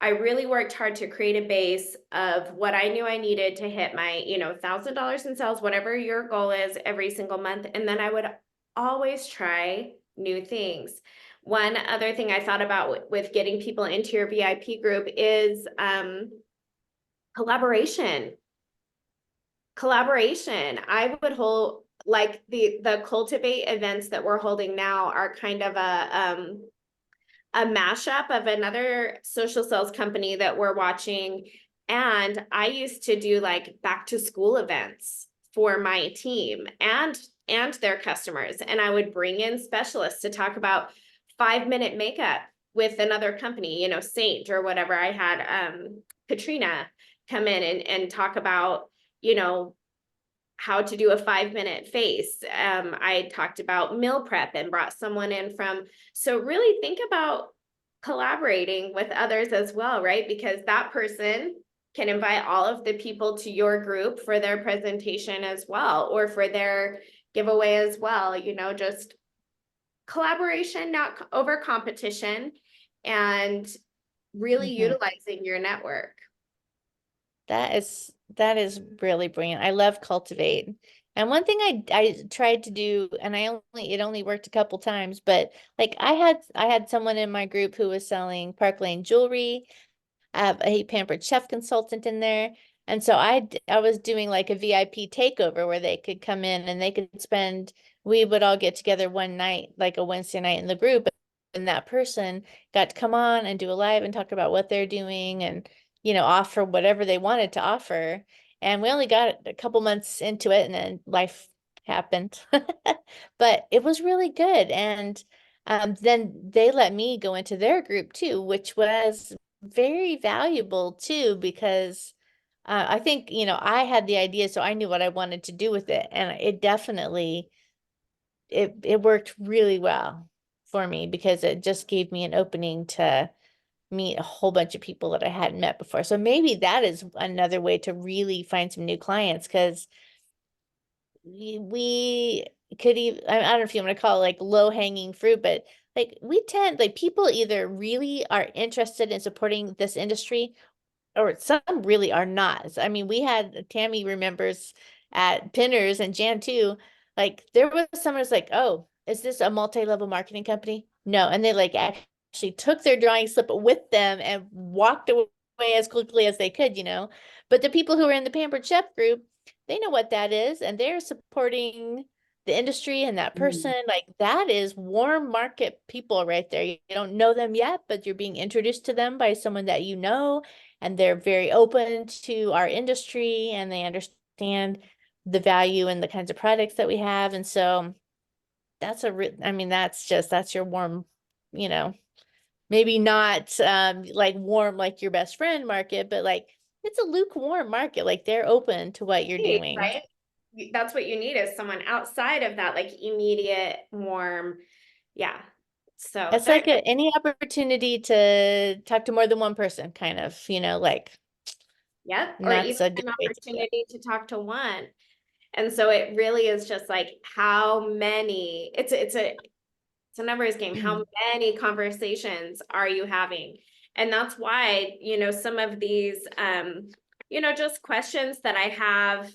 I really worked hard to create a base of what I knew I needed to hit my, $1,000 in sales, whatever your goal is, every single month. And then I would always try new things. One other thing I thought about with getting people into your VIP group is collaboration. I would hold, like, the Cultivate events that we're holding now are kind of a mashup of another social sales company that we're watching. And I used to do like back to school events for my team and their customers. And I would bring in specialists to talk about 5-minute makeup with another company, Saint or whatever. I had Katrina come in and talk about, how to do a 5-minute face. I talked about meal prep and brought someone in so really think about collaborating with others as well, right? Because that person can invite all of the people to your group for their presentation as well, or for their giveaway as well, just collaboration, not over competition, and really utilizing your network. That is really brilliant. I love Cultivate. And one thing I tried to do, and it only worked a couple times, but like I had someone in my group who was selling Park Lane jewelry. I have a Pampered Chef consultant in there. And so I was doing like a VIP takeover where they could come in and we would all get together one night, like a Wednesday night in the group. And that person got to come on and do a live and talk about what they're doing and, offer whatever they wanted to offer. And we only got a couple months into it and then life happened. But it was really good. And then they let me go into their group too, which was very valuable too, because I think, I had the idea, so I knew what I wanted to do with it. And it definitely, it worked really well for me because it just gave me an opening to meet a whole bunch of people that I hadn't met before. So maybe that is another way to really find some new clients, because we could even, I don't know if you want to call it like low hanging fruit, but like we tend, like people either really are interested in supporting this industry or some really are not. I mean, we had Tammy remembers at Pinners and Jan too, like there was someone who's like, oh, is this a multi-level marketing company? No. And they like actually took their drawing slip with them and walked away as quickly as they could, you know. But the people who are in the Pampered Chef group, they know what that is and they're supporting the industry and that person. Like that is warm market people right there. You don't know them yet, but you're being introduced to them by someone that you know, and they're very open to our industry and they understand the value and the kinds of products that we have. And so that's I mean, that's your warm, you know, maybe not like warm like your best friend market, but like it's a lukewarm market. Like they're open to what you're doing. Right? That's what you need, is someone outside of that, like immediate warm. Yeah. So It's like any opportunity to talk to more than one person, kind of, you know, like yep, and or that's even a good an way to do it. opportunity to talk to one. And so it really is just like how many, it's a numbers game. How many conversations are you having? And that's why, you know, some of these you know, just questions that I have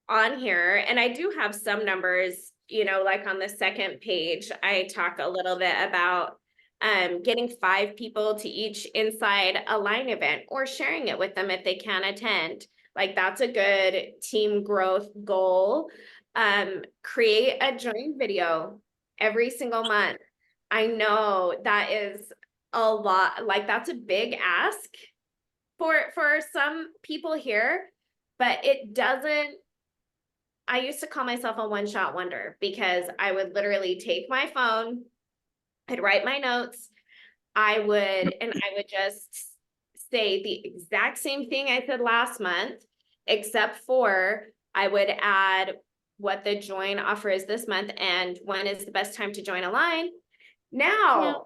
on here, and I do have some numbers, you know, like on the second page, I talk a little bit about getting 5 people to each inside ALIGN event or sharing it with them if they can attend. Like that's a good team growth goal. Create a join video every single month. I know that is a lot, like that's a big ask for some people here, but it doesn't. I used to call myself a one-shot wonder because I would literally take my phone, I'd write my notes, I would just say the exact same thing I said last month, except for I would add what the join offer is this month and when is the best time to join ALIGN. Now,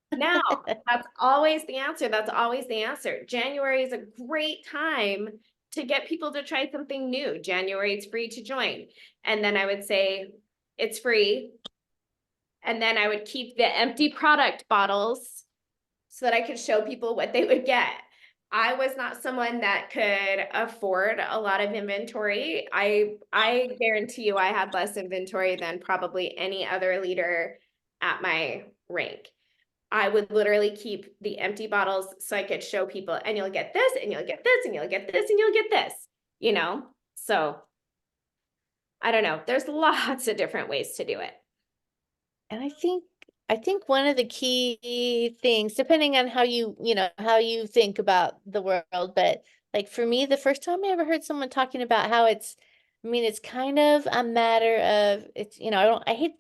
that's always the answer. That's always the answer. January is a great time to get people to try something new. January, it's free to join. And then I would say it's free. And then I would keep the empty product bottles so that I could show people what they would get. I was not someone that could afford a lot of inventory. I guarantee you I had less inventory than probably any other leader at my rank. I would literally keep the empty bottles so I could show people, and you'll get this, and you'll get this, and you'll get this, and you'll get this, you know? So I don't know. There's lots of different ways to do it. And I think one of the key things, depending on how you know, how you think about the world, but like for me, the first time I ever heard someone talking about how it's, I mean, it's kind of a matter of it's, you know, I hate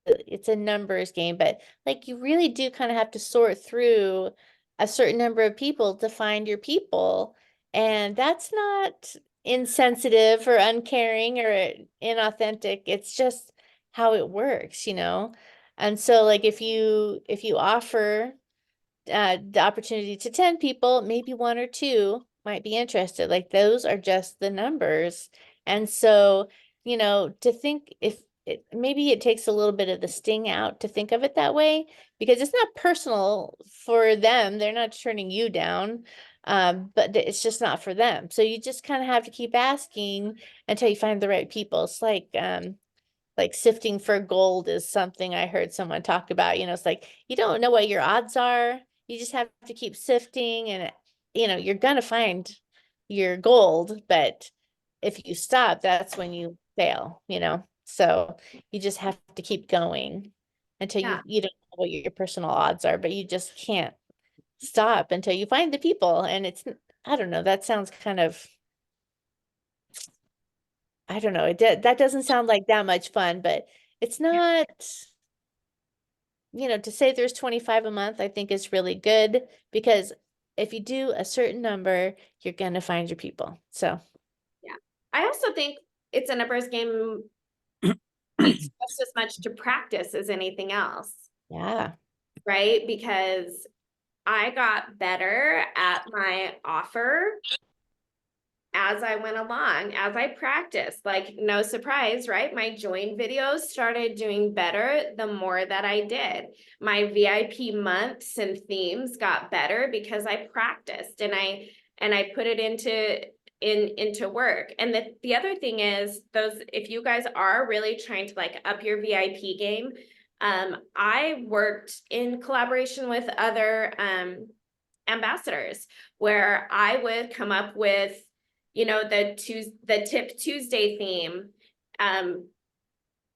it's a numbers game, but like you really do kind of have to sort through a certain number of people to find your people. And that's not insensitive or uncaring or inauthentic. It's just how it works, you know? And so like if you offer the opportunity to 10 people, maybe 1 or 2 might be interested. Like those are just the numbers. And so, you know, to think if maybe it takes a little bit of the sting out to think of it that way, because it's not personal for them. They're not turning you down. But it's just not for them. So you just kind of have to keep asking until you find the right people. It's like sifting for gold is something I heard someone talk about. You know, it's like you don't know what your odds are. You just have to keep sifting and you know, you're gonna find your gold, but if you stop, that's when you fail, you know. So you just have to keep going until Yeah. you don't know what your personal odds are, but you just can't stop until you find the people. And it's, I don't know, that sounds kind of, I don't know, that doesn't sound like that much fun, but it's not, you know, to say there's 25 a month, I think is really good because if you do a certain number, you're gonna find your people. So Yeah. I also think it's a numbers game needs just as much to practice as anything else, yeah. right? Because I got better at my offer as I went along, as I practiced, like no surprise, right? My join videos started doing better the more that I did. My VIP months and themes got better because I practiced and I put it into work. And the other thing is those, if you guys are really trying to like up your VIP game, I worked in collaboration with other ambassadors where I would come up with, you know, the Tip Tuesday theme, and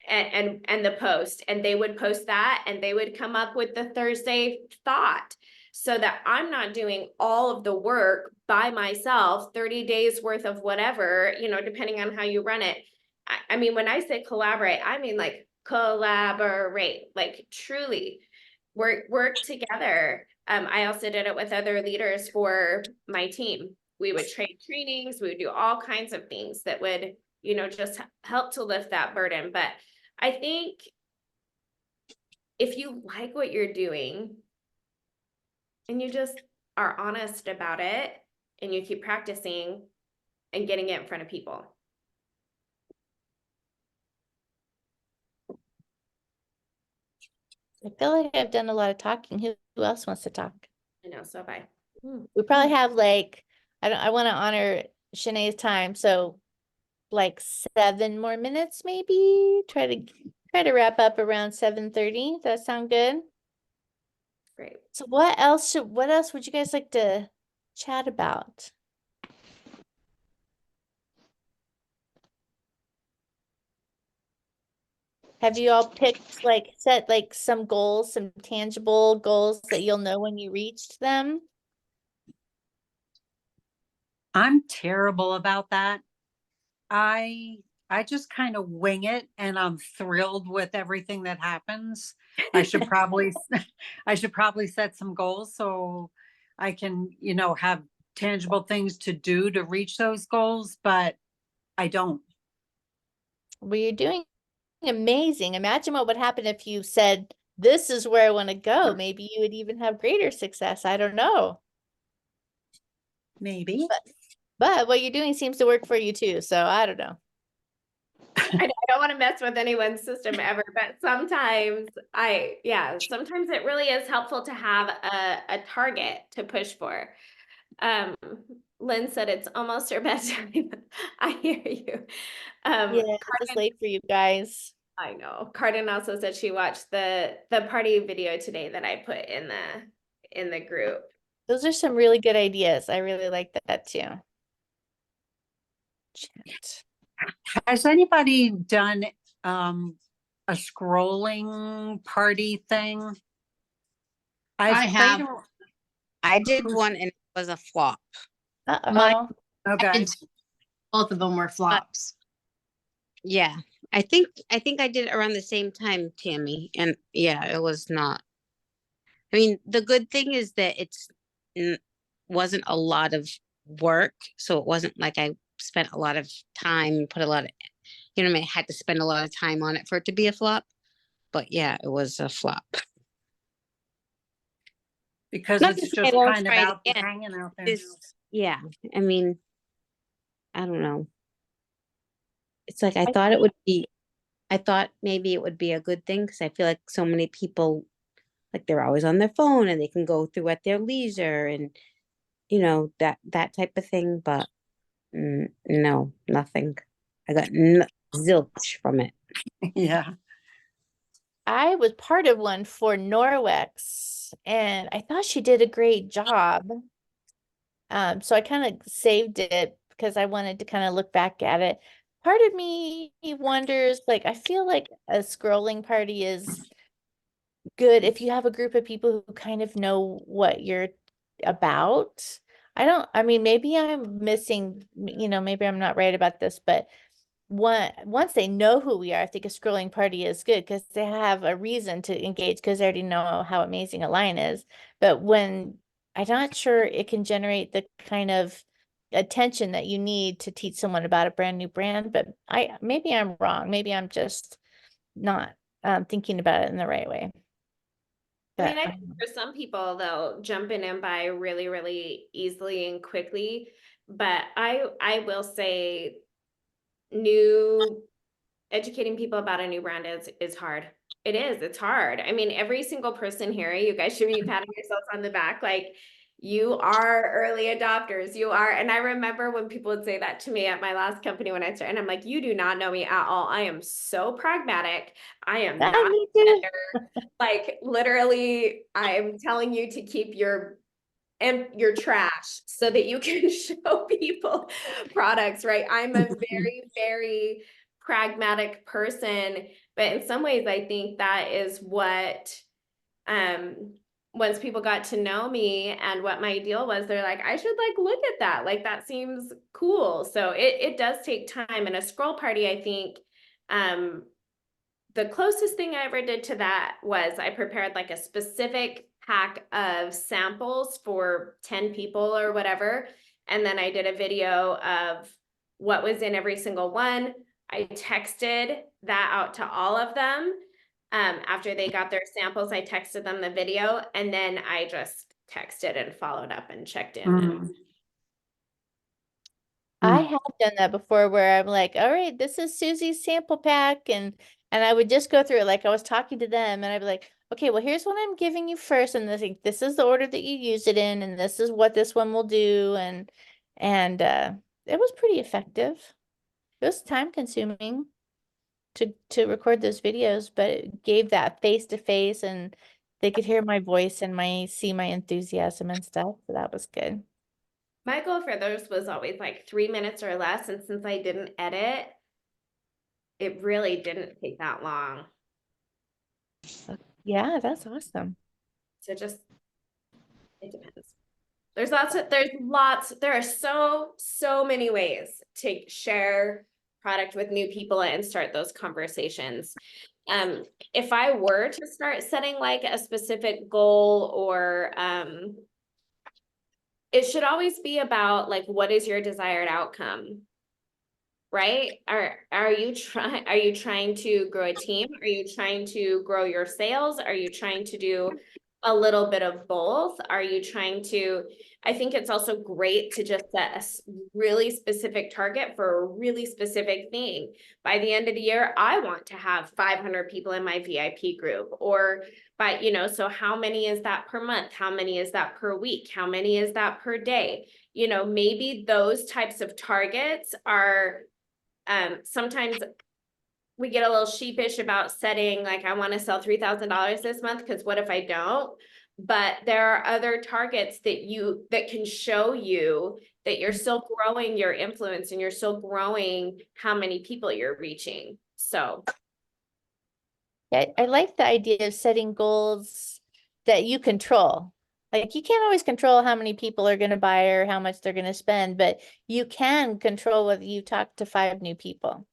the post, and they would post that and they would come up with the Thursday thought, so that I'm not doing all of the work by myself, 30 days worth of whatever, you know, depending on how you run it. I mean, when I say collaborate, I mean like collaborate, like truly work together. I also did it with other leaders for my team. We would trade trainings, we would do all kinds of things that would, you know, just help to lift that burden. But I think if you like what you're doing and you just are honest about it and you keep practicing and getting it in front of people. I feel like I've done a lot of talking. Who else wants to talk? I know, so bye. We probably have like, I want to honor Shanae's time. So like 7 more minutes, maybe try to wrap up around 7:30. Does that sound good? Great. So what else would you guys like to chat about? Have you all picked set like some goals, some tangible goals that you'll know when you reached them? I'm terrible about that. I just kind of wing it and I'm thrilled with everything that happens. I should probably I should probably set some goals so I can, you know, have tangible things to do to reach those goals, but I don't. Well, you're doing amazing. Imagine what would happen if you said, this is where I want to go. Maybe you would even have greater success. I don't know. Maybe. But what you're doing seems to work for you too. So I don't know. I don't want to mess with anyone's system ever, but sometimes sometimes it really is helpful to have a target to push for. Lynn said it's almost her bedtime. I hear you. Yeah, it's late for you guys. I know. Cardin also said she watched the party video today that I put in the group. Those are some really good ideas. I really like that too. Chat. Has anybody done a scrolling party thing? I have. played I did one and it was a flop. Uh-oh. Okay. Both of them were flops. Yeah. I think I did it around the same time, Tammy. And yeah, it was not. I mean, the good thing is that wasn't a lot of work. So it wasn't like I spent a lot of time, put a lot of, you know, I had to spend a lot of time on it for it to be a flop. But yeah, it was a flop. Because Not it's to say I just won't kind of try it out there again. hanging out there. Yeah. I mean, I don't know. It's like I thought maybe it would be a good thing because I feel like so many people, like they're always on their phone and they can go through at their leisure and, you know, that type of thing. But no, nothing. I got zilch from it. Yeah. I was part of one for Norwex and I thought she did a great job. So I kind of saved it because I wanted to kind of look back at it. Part of me wonders, like, I feel like a scrolling party is good if you have a group of people who kind of know what you're about. I mean, maybe I'm missing, you know, maybe I'm not right about this, but once they know who we are, I think a scrolling party is good because they have a reason to engage because they already know how amazing ALIGN is. But when I'm not sure it can generate the kind of attention that you need to teach someone about a brand new brand, but maybe I'm wrong. Maybe I'm just not thinking about it in the right way. I mean, But I think for some people, though, jumping in by really, really easily and quickly But I will say educating people about a new brand is hard. It is, it's hard. I mean, every single person here, you guys should be patting yourselves on the back. Like, you are early adopters. You are. And I remember when people would say that to me at my last company when I started, and I'm like, you do not know me at all. I am so pragmatic. I am not Me too. like, literally, I'm telling you to keep your trash so that you can show people products, right? I'm a very, very pragmatic person, but in some ways I think that is what, once people got to know me and what my deal was, they're like, I should like look at that. Like, that seems cool. So it does take time. And a scroll party, I think, the closest thing I ever did to that was I prepared like a specific pack of samples for 10 people or whatever. And then I did a video of what was in every single one. I texted that out to all of them. After they got their samples, I texted them the video, and then I just texted and followed up and checked in. Mm. I have done that before where I'm like, all right, this is Susie's sample pack. And I would just go through it like I was talking to them, and I'd be like, okay, well, here's what I'm giving you first. And this is the order that you use it in, and this is what this one will do. And it was pretty effective. It was time consuming to record those videos, but it gave that face to face, and they could hear my voice and see my enthusiasm and stuff. So that was good. My goal for those was always like 3 minutes or less. And since I didn't edit, it really didn't take that long. Yeah, that's awesome. So just, it depends. There are so many ways to share product with new people and start those conversations. If I were to start setting like a specific goal, or it should always be about like, what is your desired outcome? Right? Are you trying to grow a team? Are you trying to grow your sales? Are you trying to do a little bit of both? I think it's also great to just set a really specific target for a really specific thing. By the end of the year, I want to have 500 people in my VIP group, so how many is that per month? How many is that per week? How many is that per day? Maybe those types of targets are, sometimes we get a little sheepish about setting, like, I want to sell $3,000 this month, because what if I don't? But there are other targets that can show you that you're still growing your influence and you're still growing how many people you're reaching. So Yeah, I like the idea of setting goals that you control. Like, you can't always control how many people are going to buy or how much they're going to spend, but you can control whether you talk to 5 new people.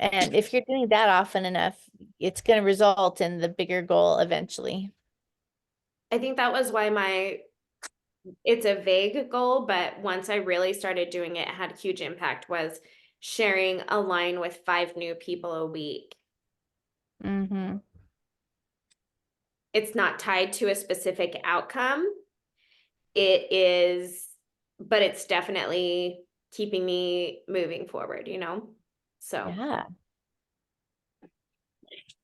And if you're doing that often enough, it's going to result in the bigger goal eventually. I think that was why it's a vague goal, but once I really started doing it, it had huge impact, was sharing ALIGN with 5 new people a week. Mm-hmm. It's not tied to a specific outcome. But it's definitely keeping me moving forward, So Yeah.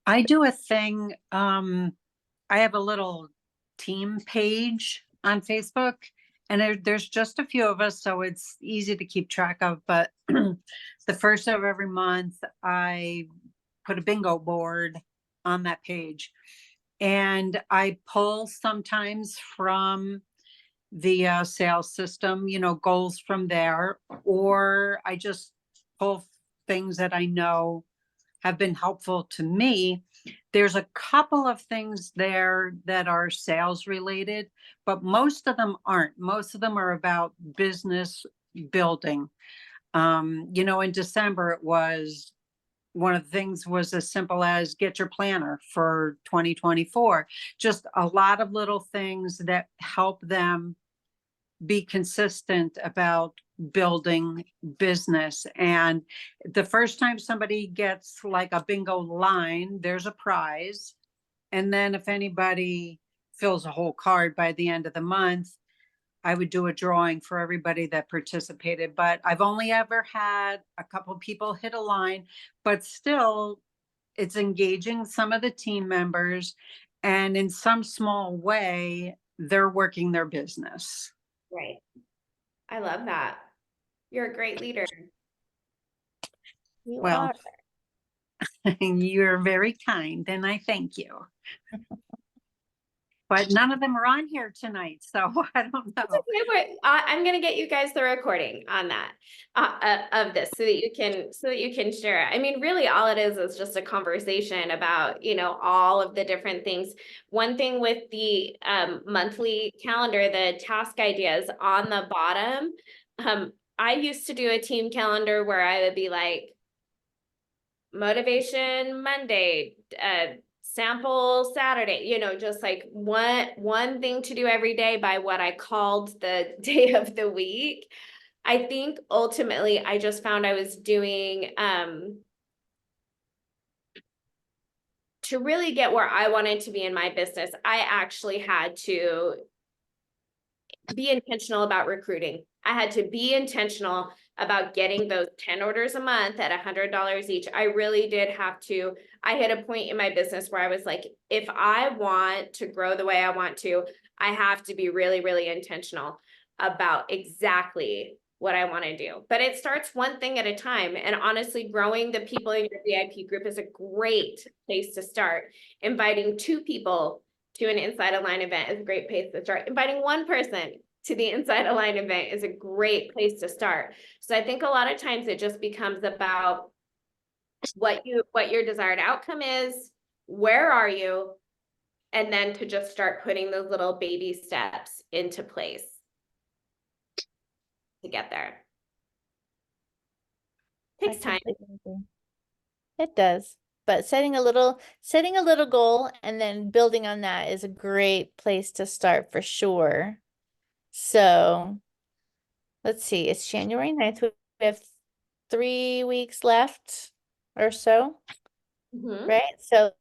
I do a thing, I have a little team page on Facebook, and there's just a few of us, so it's easy to keep track of, but the first of every month, I put a bingo board on that page. And I pull sometimes from the sales system, goals from there, or I just pull things that I know have been helpful to me. There's a couple of things there that are sales related, but most of them aren't. Most of them are about business building. In December, it was one of the things was as simple as get your planner for 2024. Just a lot of little things that help them be consistent about building business. And the first time somebody gets like a bingo line, there's a prize. And then if anybody fills a whole card by the end of the month, I would do a drawing for everybody that participated, but I've only ever had a couple people hit a line, but still it's engaging some of the team members, and in some small way, they're working their business. Right. I love that. You're a great leader. You Well, are. you're very kind, and I thank you. But none of them are on here tonight, so I don't That's know. okay. I'm gonna get you guys the recording on that of this so that you can share it. I mean, really, all it is just a conversation about, you know, all of the different things. One thing with the monthly calendar, the task ideas on the bottom. I used to do a team calendar where I would be like, motivation Monday, sample Saturday, you know, just like one thing to do every day by what I called the day of the week. I think ultimately I just found I was doing to really get where I wanted to be in my business, I actually had to be intentional about recruiting. I had to be intentional about getting those 10 orders a month at $100 each. I really did have to. I hit a point in my business where I was like, if I want to grow the way I want to, I have to be really, really intentional about exactly what I want to do. But it starts one thing at a time. And honestly, growing the people in your VIP group is a great place to start. Inviting 2 people to an Inside Align event is a great place to start. Inviting 1 person to the Inside Align event is a great place to start. So I think a lot of times it just becomes about what your desired outcome is, where are you, and then to just start putting those little baby steps into place to get there. Takes time. completely agree. It does. But setting a little goal and then building on that is a great place to start for sure. So let's see, it's January 9th. We have 3 weeks left or so, Mhm. right? So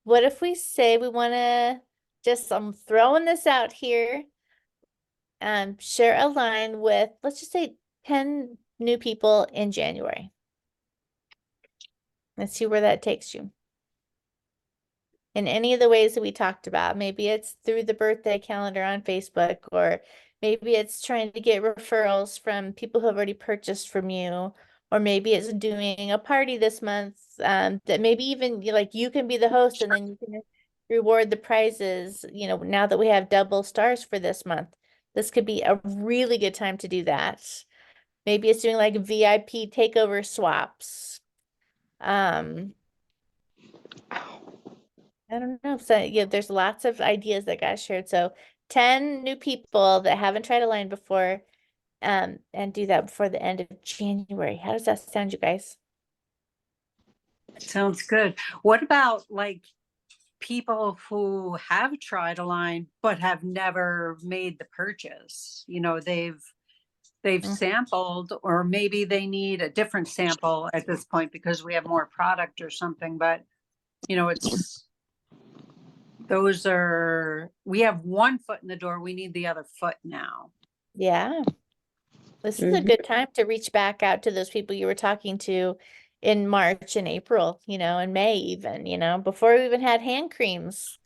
what if we say we want to just, I'm throwing this out here, share a line with, let's just say 10 new people in January. Let's see where that takes you. In any of the ways that we talked about. Maybe it's through the birthday calendar on Facebook, or maybe it's trying to get referrals from people who have already purchased from you, or maybe it's doing a party this month, that maybe even like you can be the host and then you can reward the prizes, you know, now that we have double stars for this month. This could be a really good time to do that. Maybe it's doing like VIP takeover swaps. I don't know. So yeah, there's lots of ideas that got shared. So 10 new people that haven't tried Align before, and do that before the end of January. How does that sound, you guys? Sounds good. What about like people who have tried Align but have never made the purchase? You know, they've Mhm. sampled, or maybe they need a different sample at this point because we have more product or something, but you know, we have one foot in the door, we need the other foot now. Yeah. This is a Mhm. good time to reach back out to those people you were talking to in March and April, you know, and May even, you know, before we even had hand creams.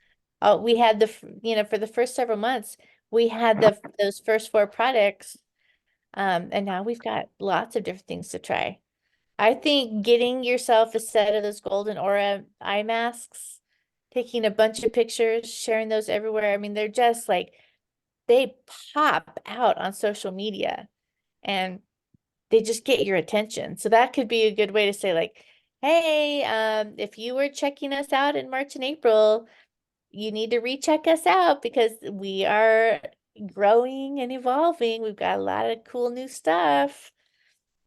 Oh, we had for the first several months, we had those first 4 products. And now we've got lots of different things to try. I think getting yourself a set of those golden aura eye masks, taking a bunch of pictures, sharing those everywhere. I mean, they're just like, they pop out on social media and they just get your attention. So that could be a good way to say like, hey, if you were checking us out in March and April, you need to recheck us out because we are growing and evolving. We've got a lot of cool new stuff.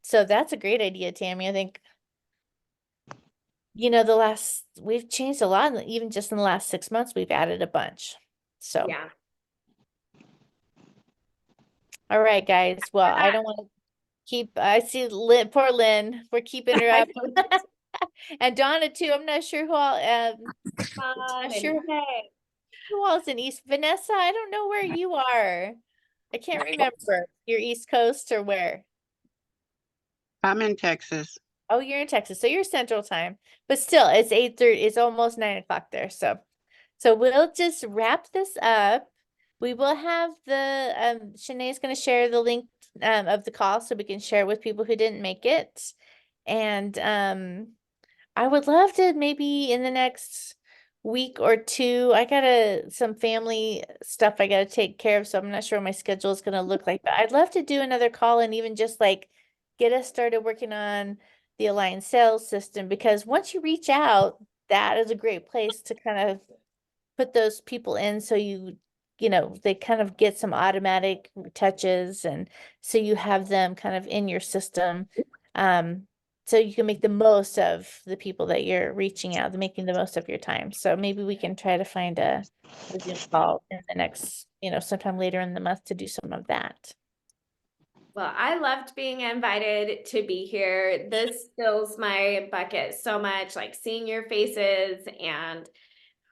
So that's a great idea, Tammy. I think, you know, we've changed a lot, and even just in the last 6 months, we've added a bunch. So, Yeah. all right, guys. Well, I don't want to I see poor Lynn, we're keeping her up. And Donna too. I'm not sure Fun not and sure hey. who all's in East. Vanessa, I don't know where you are. I can't remember. You're East Coast or where? I'm in Texas. Oh, you're in Texas, so you're Central Time, but still, it's 8:30. It's almost 9 o'clock there. So we'll just wrap this up. We will have the Shanae's going to share the link of the call so we can share it with people who didn't make it, and I would love to maybe in the next week or two. I gotta some family stuff I gotta take care of, so I'm not sure what my schedule is gonna look like. But I'd love to do another call and even just like get us started working on the ALIGN sales system, because once you reach out, that is a great place to kind of put those people in, so you know, they kind of get some automatic touches, and so you have them kind of in your system. So you can make the most of the people that you're reaching out, making the most of your time. So maybe we can try to find a Zoom call in the next, you know, sometime later in the month to do some of that. Well, I loved being invited to be here. This fills my bucket so much, like seeing your faces, and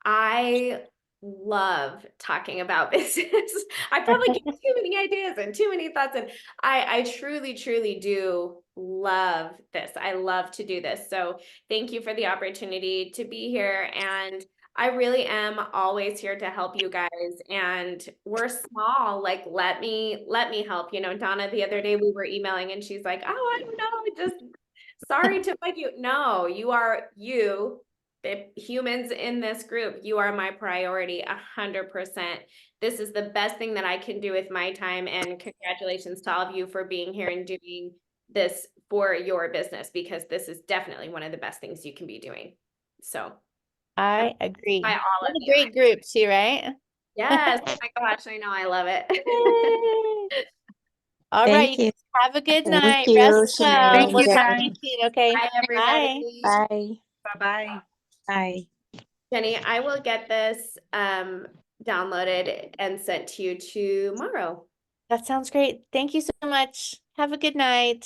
I love talking about business. I probably get too many ideas and too many thoughts, and I truly, truly do love this. I love to do this. So thank you for the opportunity to be here. And I really am always here to help you guys. And we're small, like let me help. You know, Donna, the other day we were emailing and she's like, oh, I don't know, just sorry to bug you. No, you are the humans in this group, you are my priority 100%. This is the best thing that I can do with my time, and congratulations to all of you for being here and doing this for your business, because this is definitely one of the best things you can be doing. So I agree. by all What of a you. great group too, right? Yes, oh my gosh, I know, I love it. Yay. All right, Thank you you. guys have a good Thank night. you, Rest well. Thank We'll you, talk to guys. you soon, okay? Bye, Bye. everybody. Bye. Bye-bye. Bye. Jenny, I will get this downloaded and sent to you tomorrow. That sounds great. Thank you so much. Have a good night.